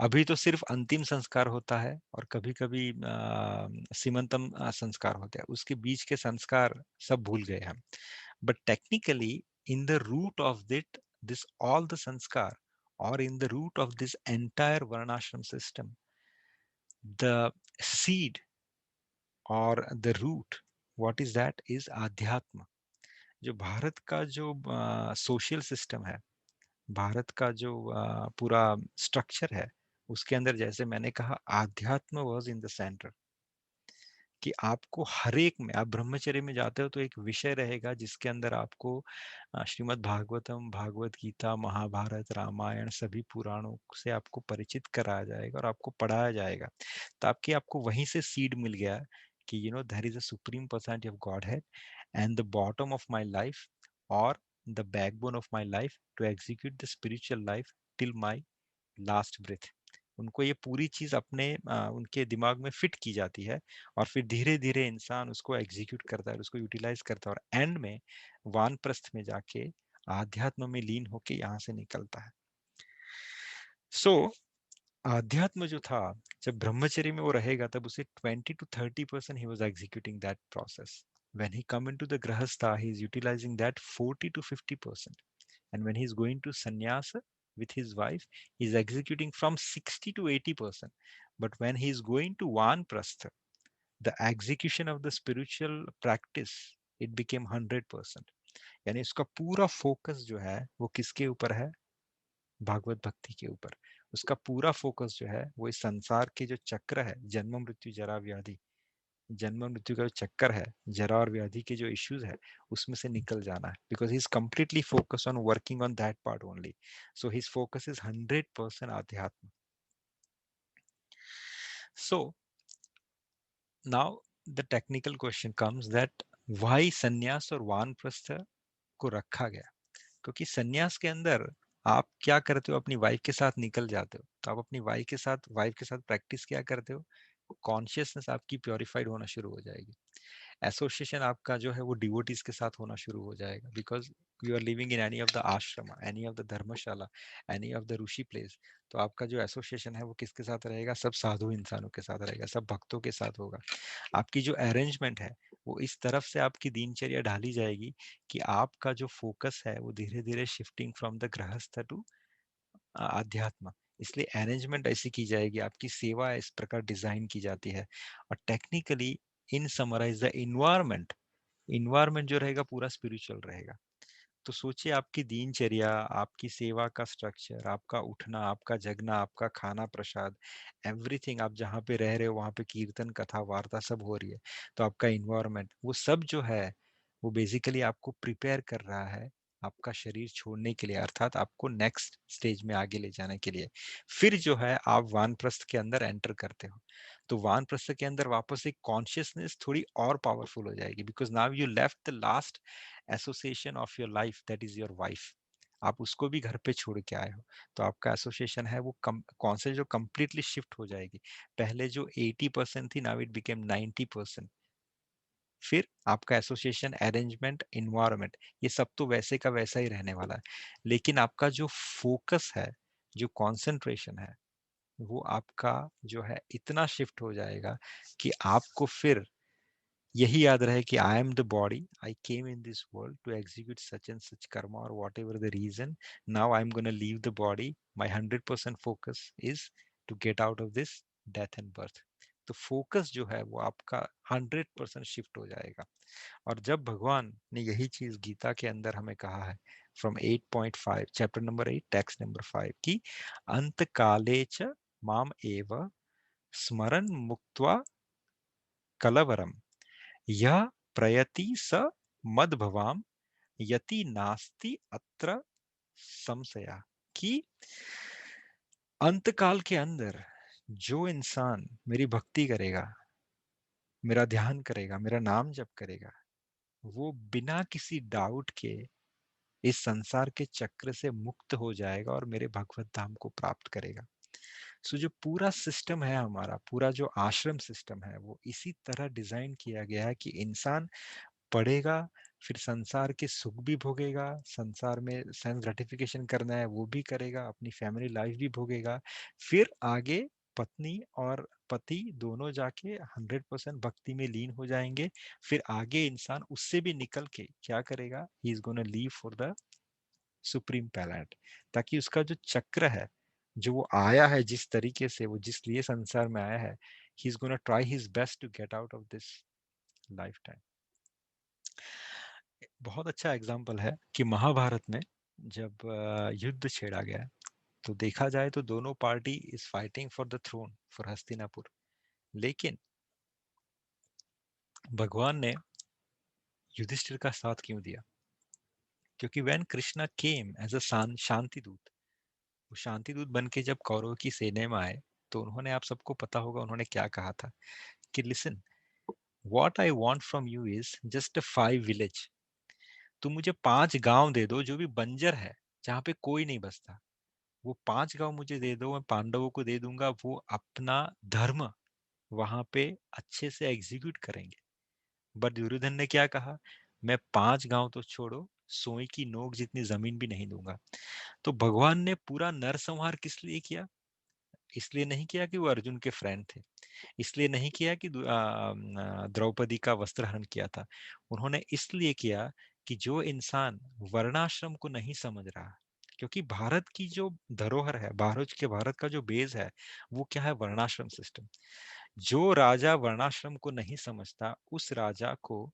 अभी तो सिर्फ अंतिम संस्कार होता है, और कभी कभी सीमंतम संस्कार होते हैं, उसके बीच के संस्कार सब भूल गए हम. But technically in the root of this all the sanskar, or in the root of this entire varnashram system, the seed or the root, what is that is adhyatma. जो भारत का जो सोशल सिस्टम है, भारत का जो पूरा structure है, उसके अंदर जैसे मैंने कहा आध्यात्म वाज इन द सेंटर. कि आपको हर एक में, आप ब्रह्मचर्य में जाते हो तो एक विषय रहेगा जिसके अंदर आपको श्रीमद् भागवतम, भागवत गीता, महाभारत, रामायण सभी पुराणों से आपको परिचित कराया जाएगा और आपको पढ़ाया जाएगा. ताकि आपको वहीं से सीड मिल गया कि you know there is a supreme personality of Godhead, and the bottom of my life और the backbone of my life to execute the spiritual life till my last breath. उनको ये पूरी चीज अपने उनके दिमाग में फिट की जाती है, और फिर धीरे धीरे इंसान उसको एग्जीक्यूट करता है, उसको यूटिलाइज करता है, और एंड में वानप्रस्थ में जाके आध्यात्म में लीन होके यहाँ से निकलता है. सो आध्यात्म जो था, जब ब्रह्मचर्य में वो रहेगा तब उसे 20 to 30% he was executing that process. when he come into the grahastha, he is utilizing that 40 to 50%. And when he's going to sannyasa with his wife, he's executing from 60 to 80%. But when he's going to vanprastha, the execution of the spiritual practice, it became 100%. यानी उसका पूरा focus जो है वो किसके ऊपर है, भागवत भक्ति के ऊपर. उसका पूरा फोकस जो है वो इस संसार के जो चक्र है, जन्म मृत्यु जरा व्याधि, जन्म मृत्यु का जो चक्कर है, जरा और व्याधि के जो इश्यूज है, उसमें से निकल जाना है, because he is completely focus on working on that part only. So his focus is 100% आध्यात्म. So now the technical question comes that why संन्यास और वानप्रस्थ को रखा गया. क्योंकि संन्यास के अंदर आप क्या करते हो, अपनी वाइफ के साथ निकल जाते हो, तो आप अपनी वाइफ के साथ प्रैक्टिस क्या करते हो, कॉन्शियसनेस आपकी प्योरिफाइड होना शुरू हो जाएगी. एसोसिएशन आपका जो है वो डिवोटीज के साथ होना शुरू हो जाएगा, because you are living in any of the ashram, any of the dharamshala, any of the rishi place. तो आपका जो एसोसिएशन है वो किसके साथ रहेगा, सब साधु इंसानों के साथ रहेगा, सब भक्तों के साथ होगा. आपकी जो अरेंजमेंट है वो इस तरफ से आपकी दिनचर्या ढाली जाएगी कि आपका जो फोकस है वो धीरे धीरे शिफ्टिंग फ्रॉम द गृहस्थ टू अध्यात्म. इसलिए अरेंजमेंट ऐसी की जाएगी, आपकी सेवा इस प्रकार डिजाइन की जाती है. और technically in summarize the environment, environment जो रहेगा पूरा स्पिरिचुअल रहेगा. तो सोचिए आपकी दिनचर्या, आपकी सेवा का स्ट्रक्चर, आपका उठना, आपका जगना, आपका खाना प्रसाद, एवरीथिंग, आप जहाँ पे रह रहे हो वहाँ पे कीर्तन कथा वार्ता सब हो रही है. तो आपका इन्वायरमेंट वो सब जो है वो बेसिकली आपको प्रिपेयर कर रहा है आपका शरीर छोड़ने के लिए, अर्थात आपको नेक्स्ट स्टेज में आगे ले जाने के लिए. फिर जो है आप वानप्रस्थ के अंदर एंटर करते हो. तो वानप्रस्थ के अंदर वापस एक कॉन्शियसनेस थोड़ी और पावरफुल हो जाएगी, because now you left the last association of your life, that is your wife. आप उसको भी घर पे छोड़ के आए हो. तो आपका एसोसिएशन है वो कौन से जो कंप्लीटली शिफ्ट हो जाएगी. पहले जो 80% थी, नाउ इट बिकेम 90%. फिर आपका एसोसिएशन, अरेंजमेंट, इन्वायरमेंट, ये सब तो वैसे का वैसा ही रहने वाला है. लेकिन आपका जो फोकस है, जो कंसंट्रेशन है, वो आपका जो है इतना शिफ्ट हो जाएगा कि आपको फिर यही याद रहे कि I am the body, I came in this world to execute such and such karma और whatever the reason. Now I am gonna leave the body, my 100% focus is to get out of this death and birth. तो focus जो है वो आपका 100% shift हो जाएगा. और जब भगवान ने यही चीज गीता के अंदर हमें कहा है, from 8.5 chapter number 8 text number 5 की, अंत काले च माम एव स्मरण मुक्त्वा कलवरम यह प्रयति स मद्भवाम यति नास्ति अत्र संशया. कि अंतकाल के अंदर जो इंसान मेरी भक्ति करेगा, मेरा ध्यान करेगा, मेरा नाम जप करेगा, वो बिना किसी डाउट के इस संसार के चक्र से मुक्त हो जाएगा और मेरे भगवत धाम को प्राप्त करेगा. सो जो पूरा सिस्टम है हमारा, पूरा जो आश्रम सिस्टम है, वो इसी तरह डिजाइन किया गया है कि इंसान पढ़ेगा, फिर संसार के सुख भी भोगेगा, संसार में सेल्फ ग्रेटिफिकेशन करना है वो भी करेगा, अपनी फैमिली लाइफ भी भोगेगा, फिर आगे पत्नी और पति दोनों जाके 100% भक्ति में लीन हो जाएंगे. फिर आगे इंसान उससे भी निकल के क्या करेगा, he is gonna leave for the supreme palate. ताकि उसका जो चक्र है, जो वो आया है, जिस तरीके से वो जिस लिए संसार में आया है, he is gonna try his best to get out of this lifetime. बहुत अच्छा एग्जाम्पल है कि महाभारत में जब युद्ध छेड़ा गया, तो देखा जाए तो दोनों party is fighting for the throne for Hastinapur. लेकिन भगवान ने युधिष्ठिर का साथ क्यों दिया? क्योंकि when Krishna came as a shanti doot, वो शांति दूत बन के जब कौरव की सेना में आए, तो उन्होंने, आप सबको पता होगा उन्होंने क्या कहा था कि listen, what I want from you is just 5 village. तुम मुझे 5 गांव दे दो जो भी बंजर है, जहाँ पे कोई नहीं बसता. वो 5 गांव मुझे दे दो, मैं पांडवों को दे दूंगा, वो अपना धर्म वहां पे अच्छे से एग्जीक्यूट करेंगे. बट दुर्योधन ने क्या कहा, मैं 5 गांव तो छोड़ो, सोई की नोक जितनी जमीन भी नहीं दूंगा. तो भगवान ने पूरा नरसंहार किस लिए किया? इसलिए नहीं किया कि वो अर्जुन के फ्रेंड थे, इसलिए नहीं किया कि द्रौपदी का वस्त्र हरण किया था. उन्होंने इसलिए किया कि जो इंसान वर्णाश्रम को नहीं समझ रहा, क्योंकि भारत की जो धरोहर है, भारत का जो बेस है, वो क्या है, वर्णाश्रम सिस्टम. जो राजा वर्णाश्रम को नहीं समझता, उस राजा को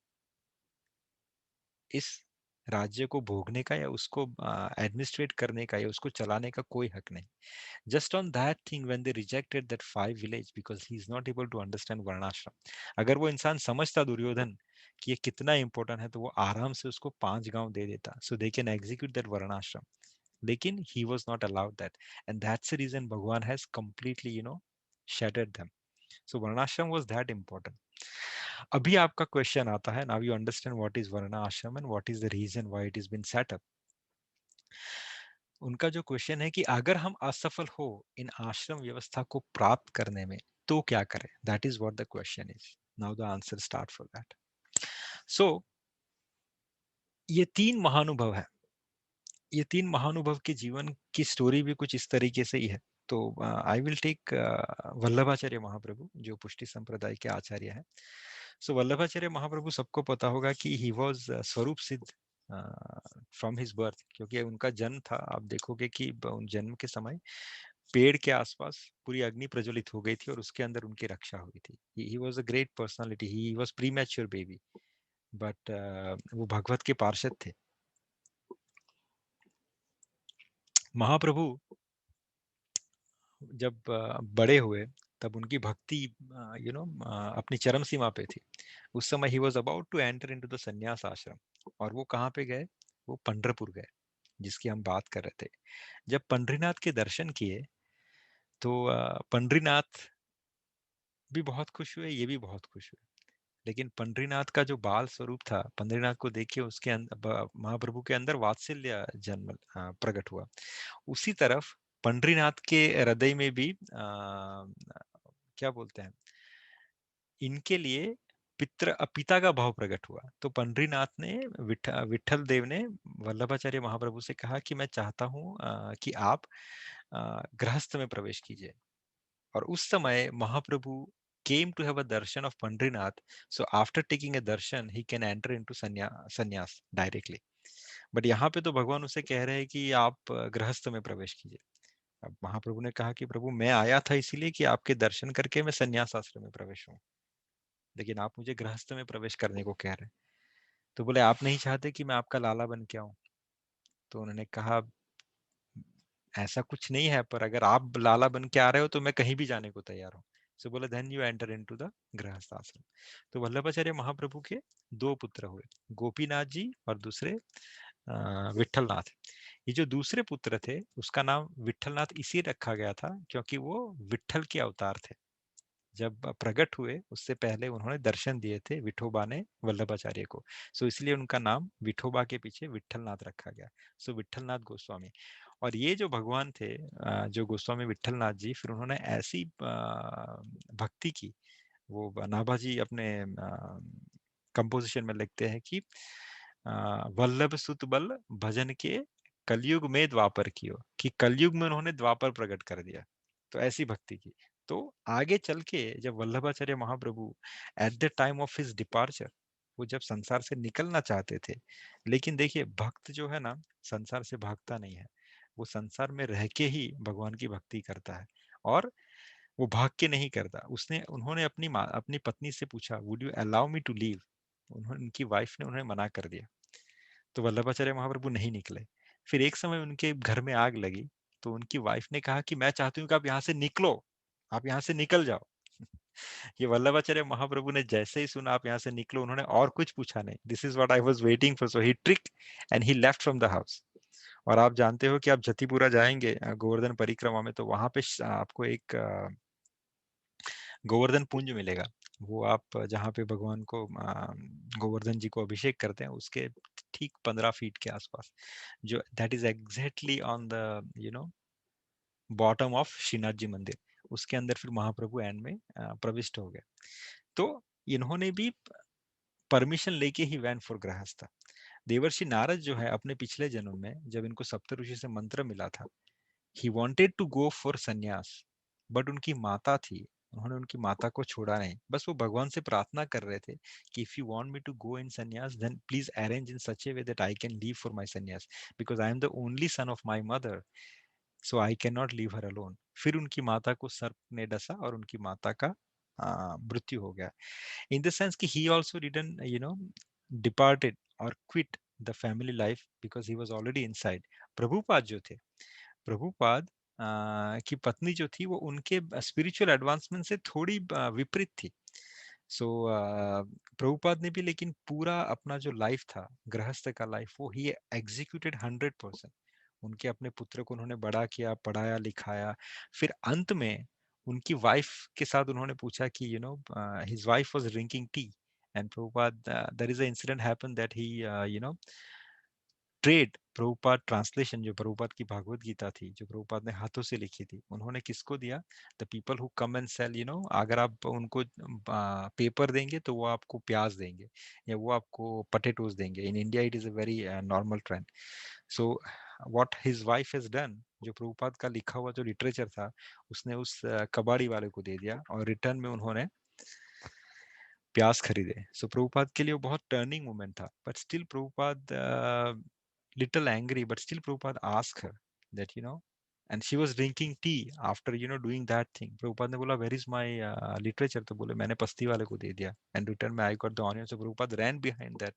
इस राज्य को भोगने का या उसको एडमिनिस्ट्रेट करने का या उसको चलाने का कोई हक नहीं. Just on that thing when they rejected that 5 village because he is not able to understand वर्णाश्रम. अगर वो इंसान समझता दुर्योधन कि ये कितना इंपॉर्टेंट है तो वो आराम से उसको 5 गांव दे देता, so they can execute that varnashram. लेकिन he was not allowed that, and that's the reason भगवान has completely shattered them. So varnashram was that important. अभी आपका क्वेश्चन आता है, now you understand what is varna ashram and what is the reason why it has been set up. उनका जो question है कि अगर हम असफल हो इन आश्रम व्यवस्था को प्राप्त करने में तो क्या करें. That is what the question is. Now the answer start for that. So ये 3 महानुभव है. ये 3 महानुभव के जीवन की स्टोरी भी कुछ इस तरीके से ही है. तो आई विल टेक वल्लभाचार्य महाप्रभु जो पुष्टि संप्रदाय के आचार्य हैं. सो वल्लभाचार्य महाप्रभु सबको पता होगा कि ही वाज स्वरूप सिद्ध फ्रॉम हिज बर्थ, क्योंकि उनका जन्म था. आप देखोगे कि उन जन्म के समय पेड़ के आसपास पूरी अग्नि प्रज्वलित हो गई थी और उसके अंदर उनकी रक्षा हुई थी. He was a great personality. He was premature baby, but वो भगवत के पार्षद थे. महाप्रभु जब बड़े हुए तब उनकी भक्ति अपनी चरम सीमा पे थी. उस समय he was about to enter into the sannyasa ashram. और वो कहाँ पे गए? वो पंढरपुर गए, जिसकी हम बात कर रहे थे. जब पंढरीनाथ के दर्शन किए तो पंढरीनाथ भी बहुत खुश हुए, ये भी बहुत खुश हुए. लेकिन पंढरीनाथ का जो बाल स्वरूप था, पंढरीनाथ को देख के उसके महाप्रभु के अंदर वात्सल्य जन्म प्रकट हुआ. उसी तरफ पंढरीनाथ के हृदय में भी क्या बोलते हैं, इनके लिए पिता का भाव प्रकट हुआ. तो पंढरीनाथ ने विठल देव ने वल्लभाचार्य महाप्रभु से कहा कि मैं चाहता हूं कि आप गृहस्थ में प्रवेश कीजिए. और उस समय महाप्रभु came to have a darshan of Pandrinath. So after taking a darshan, he can enter into sannyas directly. But यहाँ पे तो भगवान उसे कह रहे हैं कि आप गृहस्थ में प्रवेश कीजिए. अब महाप्रभु ने कहा कि प्रभु मैं आया था इसीलिए कि आपके दर्शन करके मैं संन्यास आश्रम में प्रवेश हूँ, लेकिन आप मुझे गृहस्थ में प्रवेश करने को कह रहे हैं. तो बोले आप नहीं चाहते कि मैं आपका लाला बन के आऊं? तो उन्होंने कहा ऐसा कुछ नहीं है, पर अगर आप लाला बन के आ रहे हो तो मैं कहीं भी जाने को तैयार हूँ. सो बोले then you enter into the grihastha ashram. तो वल्लभाचार्य महाप्रभु के 2 पुत्र हुए, गोपीनाथ जी और दूसरे विठलनाथ. ये जो दूसरे पुत्र थे उसका नाम विठलनाथ इसी रखा गया था क्योंकि वो विठल के अवतार थे. जब प्रकट हुए उससे पहले उन्होंने दर्शन दिए थे विठोबा ने वल्लभाचार्य को. सो इसलिए उनका नाम विठोबा के पीछे विठलनाथ रखा गया. सो विठलनाथ गोस्वामी. और ये जो भगवान थे जो गोस्वामी विठलनाथ जी, फिर उन्होंने ऐसी भक्ति की. वो नाभाजी अपने कंपोजिशन में लिखते हैं कि वल्लभ सुत बल भजन के कलयुग में द्वापर कियो, कि कलयुग में उन्होंने द्वापर प्रकट कर दिया. तो ऐसी भक्ति की. तो आगे चल के जब Vallabhacharya Mahaprabhu at the time of his departure, वो जब संसार से निकलना चाहते थे, लेकिन देखिए भक्त जो है ना संसार से भागता नहीं है, वो संसार में रह के ही भगवान की भक्ति करता है. और वो भाग के नहीं करता. उन्होंने अपनी पत्नी से पूछा would you allow me to leave. उनकी वाइफ ने उन्हें मना कर दिया. तो वल्लभाचार्य महाप्रभु नहीं निकले. फिर एक समय उनके घर में आग लगी, तो उनकी वाइफ ने कहा कि मैं चाहती हूँ कि आप यहाँ से निकलो, आप यहाँ से निकल जाओ. ये वल्लभाचार्य महाप्रभु ने जैसे ही सुना आप यहाँ से निकलो, उन्होंने और कुछ पूछा नहीं. This is what I was waiting for. So he trick and he left from the house. और आप जानते हो कि आप जतिपुरा जाएंगे गोवर्धन परिक्रमा में, तो वहां पे आपको एक गोवर्धन पुंज मिलेगा. वो आप जहाँ पे भगवान को गोवर्धन जी को अभिषेक करते हैं उसके ठीक 15 फीट के आसपास, जो that is exactly on the bottom of Shrinath ji mandir. उसके अंदर फिर महाप्रभु एंड में प्रविष्ट हो गए. तो इन्होंने भी परमिशन लेके ही वैन फॉर गृहस्थ. देवर्षि नारद जो है अपने पिछले जन्म में जब इनको सप्तऋषि से मंत्र मिला था, he wanted to go for sannyasa, but उनकी माता थी, उन्होंने उनकी माता को छोड़ा नहीं. बस वो भगवान से प्रार्थना कर रहे थे कि if you want me to go in sannyas then please arrange in such a way that I can leave for my sannyas, because I am the only son of my mother, so I can not leave her alone. फिर उनकी माता को सर्प ने डसा और उनकी माता का मृत्यु हो गया. In the sense कि he also didn't, departed or quit the family life because he was already inside. Prabhupada जो थे, प्रभुपाद की पत्नी जो थी वो उनके स्पिरिचुअल एडवांसमेंट से थोड़ी विपरीत थी. सो प्रभुपाद ने भी लेकिन पूरा अपना जो लाइफ था, गृहस्थ का लाइफ, वो ही एग्जीक्यूटेड 100%. उनके अपने पुत्र को उन्होंने बड़ा किया, पढ़ाया, लिखाया. फिर अंत में उनकी वाइफ के साथ उन्होंने पूछा कि his wife was drinking tea, and Prabhupada, there is a incident happened that he trade Prabhupada translation, जो प्रभुपाद की भागवत गीता थी, जो प्रभुपाद ने हाथों से लिखी थी, उन्होंने किसको दिया? The people who come and sell, अगर आप उनको पेपर देंगे तो वो आपको प्याज देंगे या वो आपको पटेटोज देंगे. In India it is a very normal trend. So what his wife has done, जो प्रभुपाद का लिखा हुआ जो लिटरेचर था, उसने उस कबाड़ी वाले को दे दिया और रिटर्न में उन्होंने प्याज खरीदे. सो प्रभुपाद के लिए वो बहुत टर्निंग मोमेंट था. But still Prabhupada little angry, but still Prabhupada asked her that, and she was drinking tea after, doing that thing. Prabhupada ने बोला, where is my literature? तो बोले मैंने पस्ती वाले को दे दिया. And return में I got the onion. So Prabhupada ran behind that,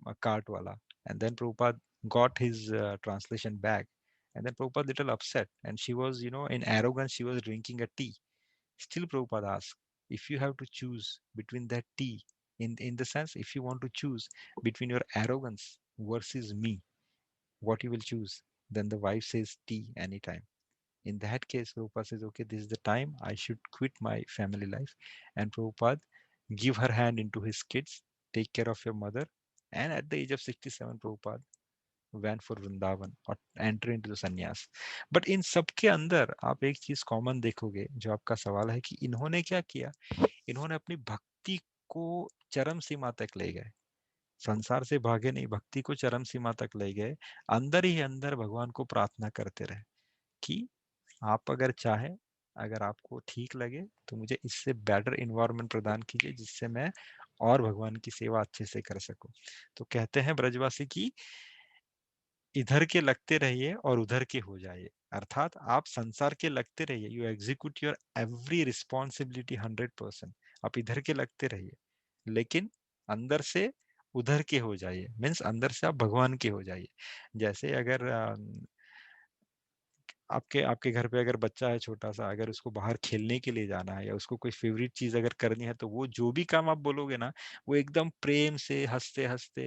a cart wala. And then Prabhupada got his translation back. And then Prabhupada little upset. And she was, in arrogance, she was drinking a tea. Still Prabhupada asked, if you have to choose between that tea, in the sense, if you want to choose between your arrogance versus me, what you will choose? Then the wife says tea anytime. In that case, Prabhupada says, okay, this is the time I should quit my family life. And Prabhupada give her hand into his kids, take care of your mother. And at the age of 67, Prabhupada went for Vrindavan or enter into the sannyas. But इन सबके अंदर आप एक चीज common देखोगे, जो आपका सवाल है कि इन्होंने क्या किया. इन्होंने अपनी भक्ति को चरम सीमा तक ले गए. संसार से भागे नहीं, भक्ति को चरम सीमा तक ले गए. अंदर ही अंदर भगवान को प्रार्थना करते रहे कि आप अगर चाहे, अगर आपको ठीक लगे तो मुझे इससे बेटर इन्वायरमेंट प्रदान कीजिए जिससे मैं और भगवान की सेवा अच्छे से कर सकूं. तो कहते हैं ब्रजवासी की इधर के लगते रहिए और उधर के हो जाइए. अर्थात आप संसार के लगते रहिए, you execute your every responsibility 100%. आप इधर के लगते रहिए, लेकिन अंदर से उधर के हो जाइए. मीन्स अंदर से आप भगवान के हो जाइए. जैसे अगर आपके आपके घर पे अगर बच्चा है छोटा सा, अगर उसको बाहर खेलने के लिए जाना है या उसको कोई फेवरेट चीज अगर करनी है, तो वो जो भी काम आप बोलोगे ना, वो एकदम प्रेम से हंसते हंसते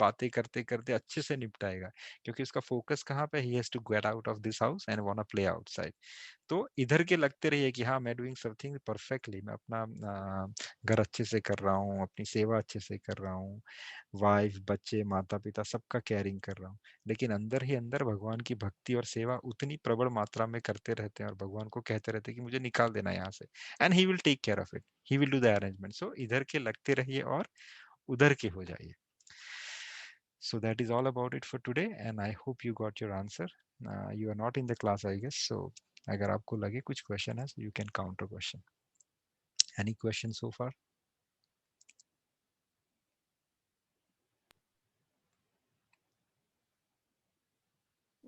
बातें करते करते अच्छे से निपटाएगा. क्योंकि उसका फोकस कहाँ पे, he has to get out of this house and want to play outside. तो इधर के लगते रहिए कि हाँ, मैं डूइंग समथिंग परफेक्टली, मैं अपना घर अच्छे से कर रहा हूँ, अपनी सेवा अच्छे से कर रहा हूँ, वाइफ, बच्चे, माता पिता सबका केयरिंग कर रहा हूँ. लेकिन अंदर ही अंदर भगवान की भक्ति और सेवा उतनी प्रबल मात्रा में करते रहते हैं और भगवान को कहते रहते हैं कि मुझे निकाल देना यहाँ से, and he will take care of it, he will do the arrangement. So इधर के लगते रहिए और उधर के हो जाइए. So that is all about it for today, and I hope you got your answer. You are not in the class, I guess. So अगर आपको लगे कुछ question है, so you can counter question. Any questions so far?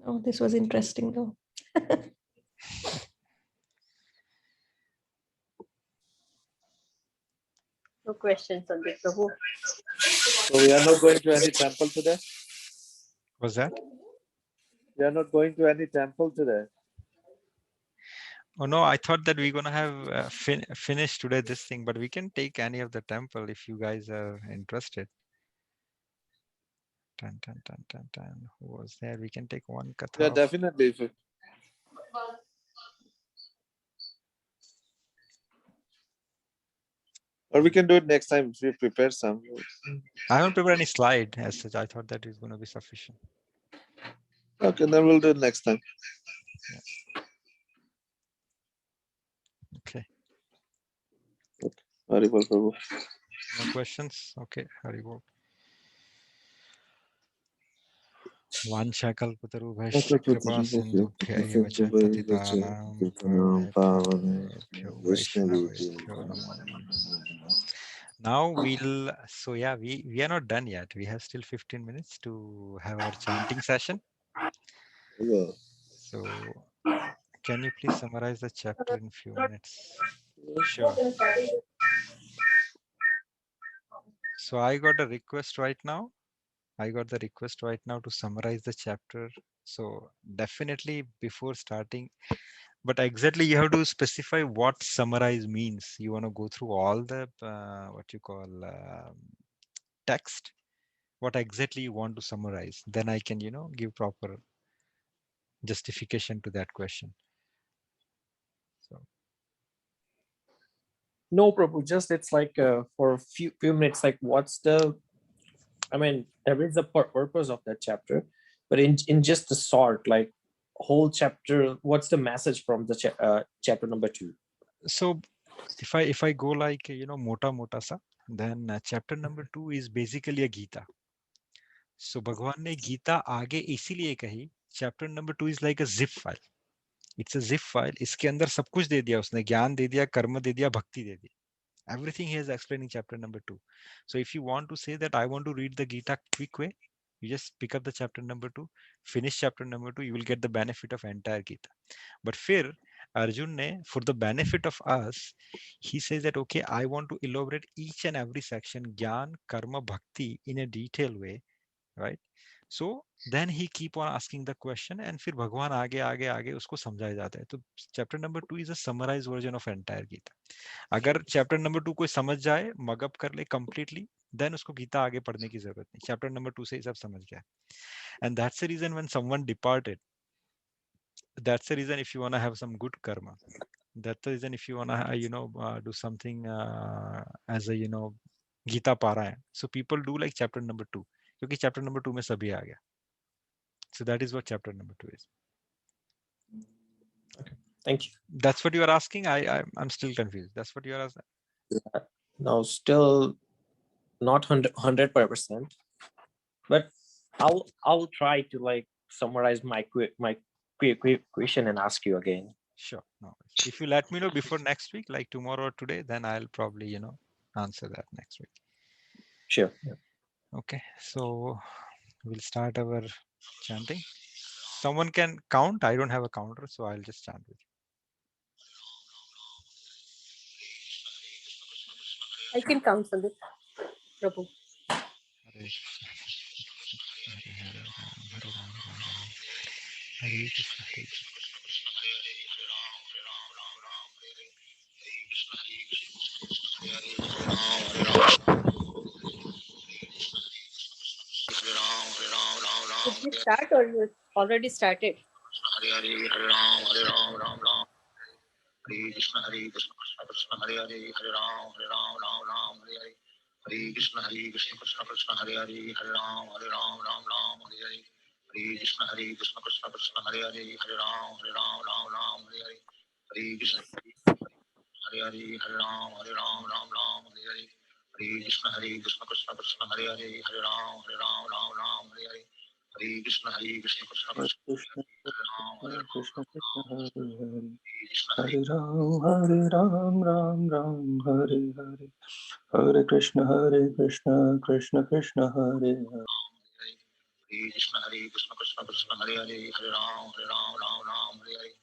Oh, this was interesting though. No questions, Sandeep Prabhu. So we are not going to any temple today? Was that? We are not going to any temple today. Oh no, I thought that we're gonna have finished today this thing, but we can take any of the temple if you guys are interested. Who was there? We can take one katha. Yeah, definitely. Or we can do it next time if we prepare some. I haven't prepared any slide as such. I thought that is going to be sufficient. Okay, then we'll do it next time. Okay. Haribol Prabhu. No questions? Okay, Haribol. वाञ्छाकल्पतरुभ्यश्च कृपासिन्धुभ्यैव च पतितानां पावनेभ्यो वैष्णवेभ्यो नमो नमः. Now we are not done yet. We have still 15 minutes to have our chanting session. So can you please summarize the chapter in few minutes? Sure. So I got a request right now. I got the request right now to summarize the chapter. So definitely before starting, but exactly you have to specify what summarize means. You want to go through all the what you call text. What exactly you want to summarize? Then I can, give proper justification to that question. So No, Prabhu, just it's like for a few minutes, like what's the, I mean, there is a purpose of that chapter, but in just the short, like whole chapter, what's the message from the chapter number 2? so if I go like mota mota sa, then chapter number 2 is basically a Gita. So भगवान ने गीता आगे इसीलिए कही, chapter number 2 is like a zip file. It's a zip file. इसके अंदर सब कुछ दे दिया उसने, ज्ञान दे दिया, कर्म दे दिया, भक्ति दे दी. Everything he has explained in chapter number 2. So if you want to say that I want to read the Gita quick way, you just pick up the chapter number 2, finish chapter number 2, you will get the benefit of entire Gita. But फिर Arjun ne, for the benefit of us, he says that okay, I want to elaborate each and every section, Gyan, Karma, Bhakti in a detailed way, right? So then he keep on asking the question and फिर भगवान आगे आगे आगे उसको समझाया जाता है. तो chapter number 2 is a summarized version of entire Gita. अगर चैप्टर नंबर 2 कोई समझ जाए, मगअप कर ले कंप्लीटली, देन उसको गीता आगे पढ़ने की जरूरत नहीं. चैप्टर नंबर 2 से ही सब समझ गया. And that's the reason when someone departed, that's the reason if you want to have some good karma, that's the reason if you want to do something as a Gita पारायण, so people do like chapter number 2 क्योंकि chapter number 2 में सभी आ गया. So that is what chapter number 2 is. Thank you. That's what you are asking. I'm still confused. That's what you are asking. Now still not 100%, but I'll try to like summarize my question and ask you again. Sure. No worries. If you let me know before next week, like tomorrow or today, then I'll probably, answer that next week. Sure. Yeah. Okay. So we'll start our chanting. Someone can count. I don't have a counter, so I'll just chant with I can count Sandeep. Prabhu. you. Hare Krishna, Hare Krishna, Hare Krishna. Did we start or you already started? Hare Hare, Hare Ram, Hare Ram, Ram Ram. Hare Krishna, Hare Krishna, Krishna Krishna, Hare Hare, Hare Ram, Ram Ram, Hare Hare. Hare Krishna, Hare Krishna, Krishna Krishna, Hare Hare, Hare Ram, Ram Ram, Hare Hare. Hare Krishna, Hare Krishna, Krishna Krishna, Hare Hare, Hare Ram, Ram, Hare Hare. Hare Krishna, Hare Hare, Hare Ram, Ram Ram, Hare Hare. Hare Krishna, Hare Krishna, Krishna Krishna, Hare Hare, Hare Ram, Ram, Hare Hare. Hare Krishna, Hare Krishna, Krishna Krishna, Krishna Hare Ram, Krishna Krishna Hare Hare Krishna, Hare Ram Ram Ram Hare Hare Hare Krishna Krishna Krishna Hare Hare Hare Krishna, Hare Krishna, Krishna Krishna, Hare Hare, Hare Ram, Ram, Hare Hare.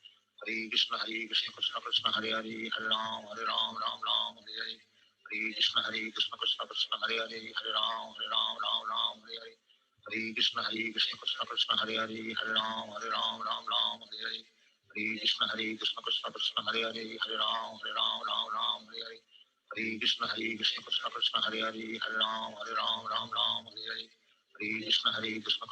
Hare Krishna, Hare Krishna, Krishna Krishna, Hare Hare, Hare Ram, Ram, Hare Hare. Hare Krishna, Hare Krishna, Krishna Krishna, Hare Hare, Hare Ram, Ram, Hare Hare. Hare Krishna, Hare Krishna, Krishna Krishna, Hare Hare, Hare Ram, Ram, Hare Hare. Hare Krishna, Hare Krishna, Krishna Krishna, Hare Hare, Hare Ram, Ram, Hare Hare. Hare Krishna, Hare Krishna, Krishna Krishna, Hare Hare, Hare Ram, Ram, Hare Hare. Hare Krishna, Hare Krishna, Krishna Krishna, Hare Hare, Hare Ram, Ram, Hare Hare. Hare Krishna, Hare Krishna,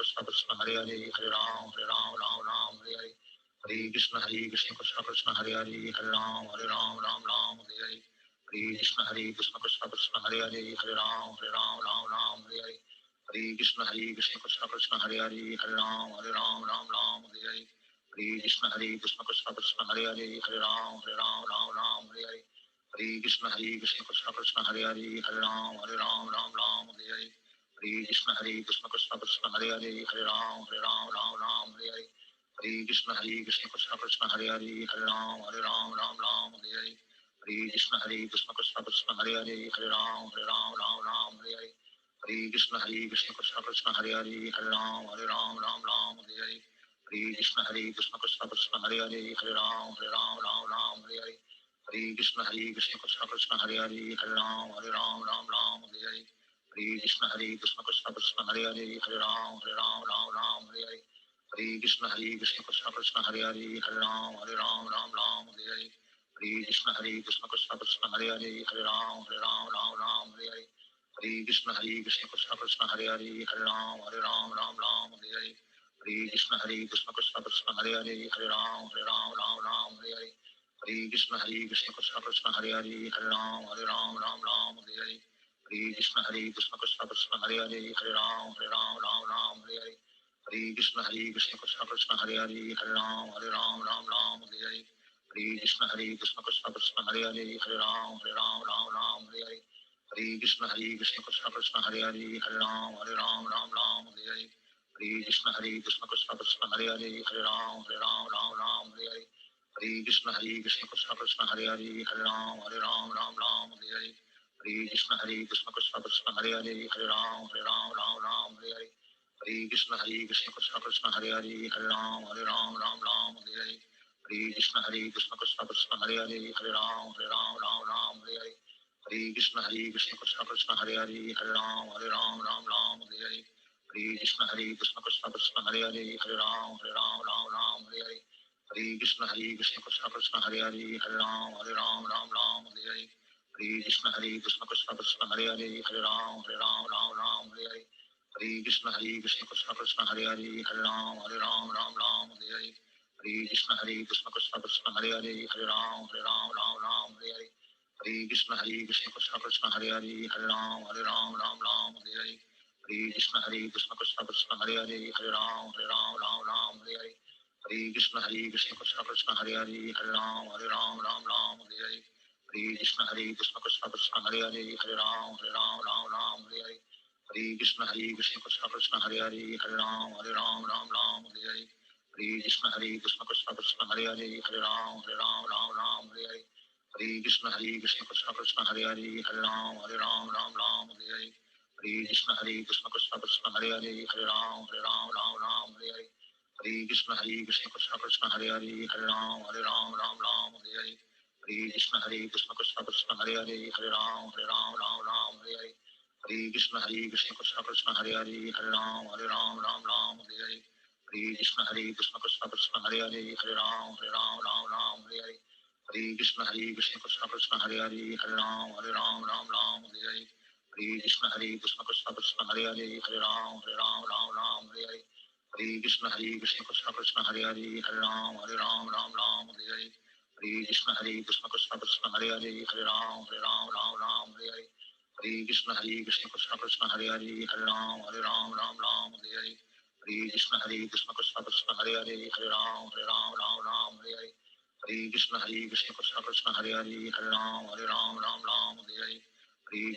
Krishna Krishna, Hare Hare, Hare Ram, Ram, Hare Hare. Hare Krishna, Hare Krishna, Krishna Krishna, Hare Hare, Hare Ram, Ram, Hare Hare. Hare Krishna, Hare Krishna, Krishna Krishna, Hare Hare, Hare Ram, Ram, Hare Hare. Hare Krishna, Hare Krishna, Krishna Krishna, Hare Hare, Hare Ram, Ram, Hare Hare. Hare Krishna, Hare Krishna, Krishna Krishna, Hare Hare, Hare Ram, Ram, Hare Hare. Hare Krishna, Hare Krishna, Krishna Krishna, Hare Hare, Hare Ram, Ram, Hare Hare. Hare Krishna, Hare Krishna, Krishna Krishna, Hare Hare, Hare Ram, Ram, Hare Hare. Hare Krishna, Hare Krishna, Krishna Krishna, Hare Hare, Hare Ram, Ram, Hare Hare. Hare Krishna, Hare Krishna, Krishna Krishna, Hare Hare, Hare Ram, Ram, Hare Hare. Hare Krishna, Hare Krishna, Krishna Krishna, Hare Hare, Hare Ram, Ram, Hare Hare. Hare Krishna, Hare Krishna, Krishna Krishna, Hare Hare, Hare Ram, Ram, Hare Hare. Hare Krishna Krishna Krishna Hare Hare Hare Ram Ram Ram Hare Hare Hare Krishna Krishna Krishna Hare Hare Hare Ram Ram Hare Hare Hare Krishna Krishna Krishna Hare Hare Hare Ram Ram Hare Hare Hare Krishna Krishna Krishna Hare Hare Hare Ram Ram Hare Hare Hare Krishna Krishna Krishna Hare Hare Hare Ram Ram Hare Hare Hare Krishna Krishna Krishna Hare Hare Hare Ram Ram Hare Hare Hare Krishna Krishna Krishna Hare Hare Hare Ram Hare Hare Hare Krishna Krishna Krishna Hare Hare Hare Ram Hare Hare Hare Krishna Krishna Krishna Hare Hare Hare Ram Hare Hare Hare Krishna Krishna Krishna Hare Hare Hare Ram Hare Hare Hare Krishna Krishna Krishna Hare Hare Hare Ram Hare Hare Hare Krishna Krishna Krishna Hare Hare Hare Ram Hare Hare Hare Krishna Krishna Krishna Hare Hare Hare Ram Hare Hare Hare Krishna Krishna Krishna Hare Hare Hare Ram Hare Hare Hare Krishna Krishna Krishna Hare Hare Hare Ram Hare Hare Hare Krishna Krishna Krishna Hare Hare Hare Ram Hare Hare Hare Krishna Krishna Krishna Hare Hare Hare Ram Hare Hare Hare Krishna Krishna Krishna Hare Hare Hare Ram Hare Hare Hare Krishna Krishna Krishna Hare Hare Hare Ram Hare Hare Hare Krishna Krishna Krishna Hare Hare Hare Ram Hare Hare Hare Krishna Krishna Krishna Hare Hare Hare Ram Hare Hare Hare Krishna Krishna Krishna Hare Hare Hare Ram Hare Hare Hare Krishna Krishna Krishna Hare Hare Hare Ram Hare Hare Hare Krishna Krishna Krishna Hare Hare Hare Ram Hare Hare Hare Krishna Krishna Krishna Hare Hare Hare Ram Hare Hare Hare Krishna Krishna Krishna Hare Hare Hare Ram Hare Hare Hare Krishna Krishna Krishna Hare Hare Hare Ram Hare Hare Hare Krishna Krishna Krishna Hare Hare Hare Ram Hare Hare Hare Krishna Krishna Krishna Hare Hare Hare Ram Hare Hare Hare Krishna Krishna Krishna Hare Hare Hare Ram Hare Hare Hare Krishna Krishna Krishna Hare Hare Hare Ram Hare Hare Hare Krishna Krishna Krishna Hare Hare Hare Ram Hare Hare Hare Krishna Krishna Krishna Hare Hare Hare Ram Hare Hare Hare Krishna Krishna Krishna Hare Hare Hare Ram Hare Hare Hare Krishna Krishna Krishna Hare Hare Hare Ram Hare Hare Hare Krishna Krishna Krishna Hare Hare Hare Ram Hare Hare Hare Krishna Krishna Krishna Hare Hare Hare Ram Hare Hare Hare Krishna Krishna Krishna Hare Hare Hare Ram Hare Hare Hare Krishna Krishna Krishna Hare Hare Hare Ram Hare Hare Hare Krishna Krishna Krishna Hare Hare Hare Ram Hare Hare Hare Krishna Krishna Krishna Hare Hare Hare Ram Hare Hare Hare Krishna Krishna Krishna Hare Hare Hare Ram Hare Hare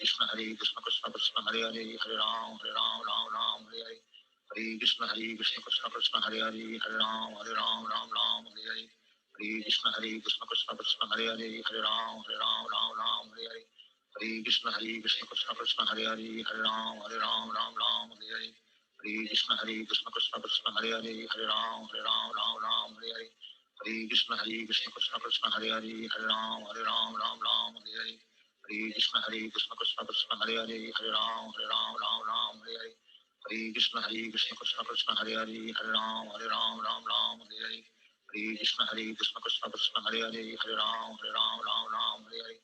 Hare Krishna Krishna Krishna Hare Hare Hare Ram Hare Hare Hare Krishna Krishna Krishna Hare Hare Hare Ram Hare Hare Hare Krishna Krishna Krishna Hare Hare Hare Ram Hare Hare Hare Krishna Krishna Krishna Hare Hare Hare Ram Hare Hare Hare Krishna Krishna Krishna Hare Hare Hare Ram Hare Hare Hare Krishna Krishna Krishna Hare Hare Hare Ram Hare Hare Hare Krishna Krishna Krishna Hare Hare Hare Ram Hare Hare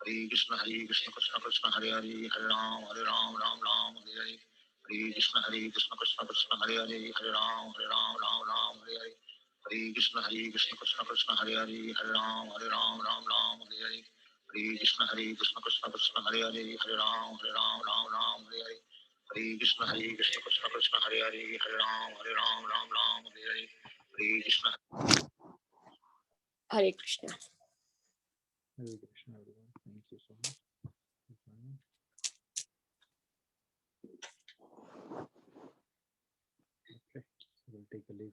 Hare Krishna Krishna Krishna Hare Hare Hare Ram Hare Hare Hare Krishna Krishna Krishna Hare Hare Hare Ram Hare Hare Hare Krishna Krishna Krishna Hare Hare Hare Ram Hare Hare Hare Krishna Krishna Krishna Hare Hare Hare Ram Hare Hare Hare Krishna Krishna Krishna Hare Hare Hare Ram Hare Hare Hare Krishna. Hare Krishna. Hare Krishna, everyone. Thank you so much for joining. Okay, so we'll take a leave.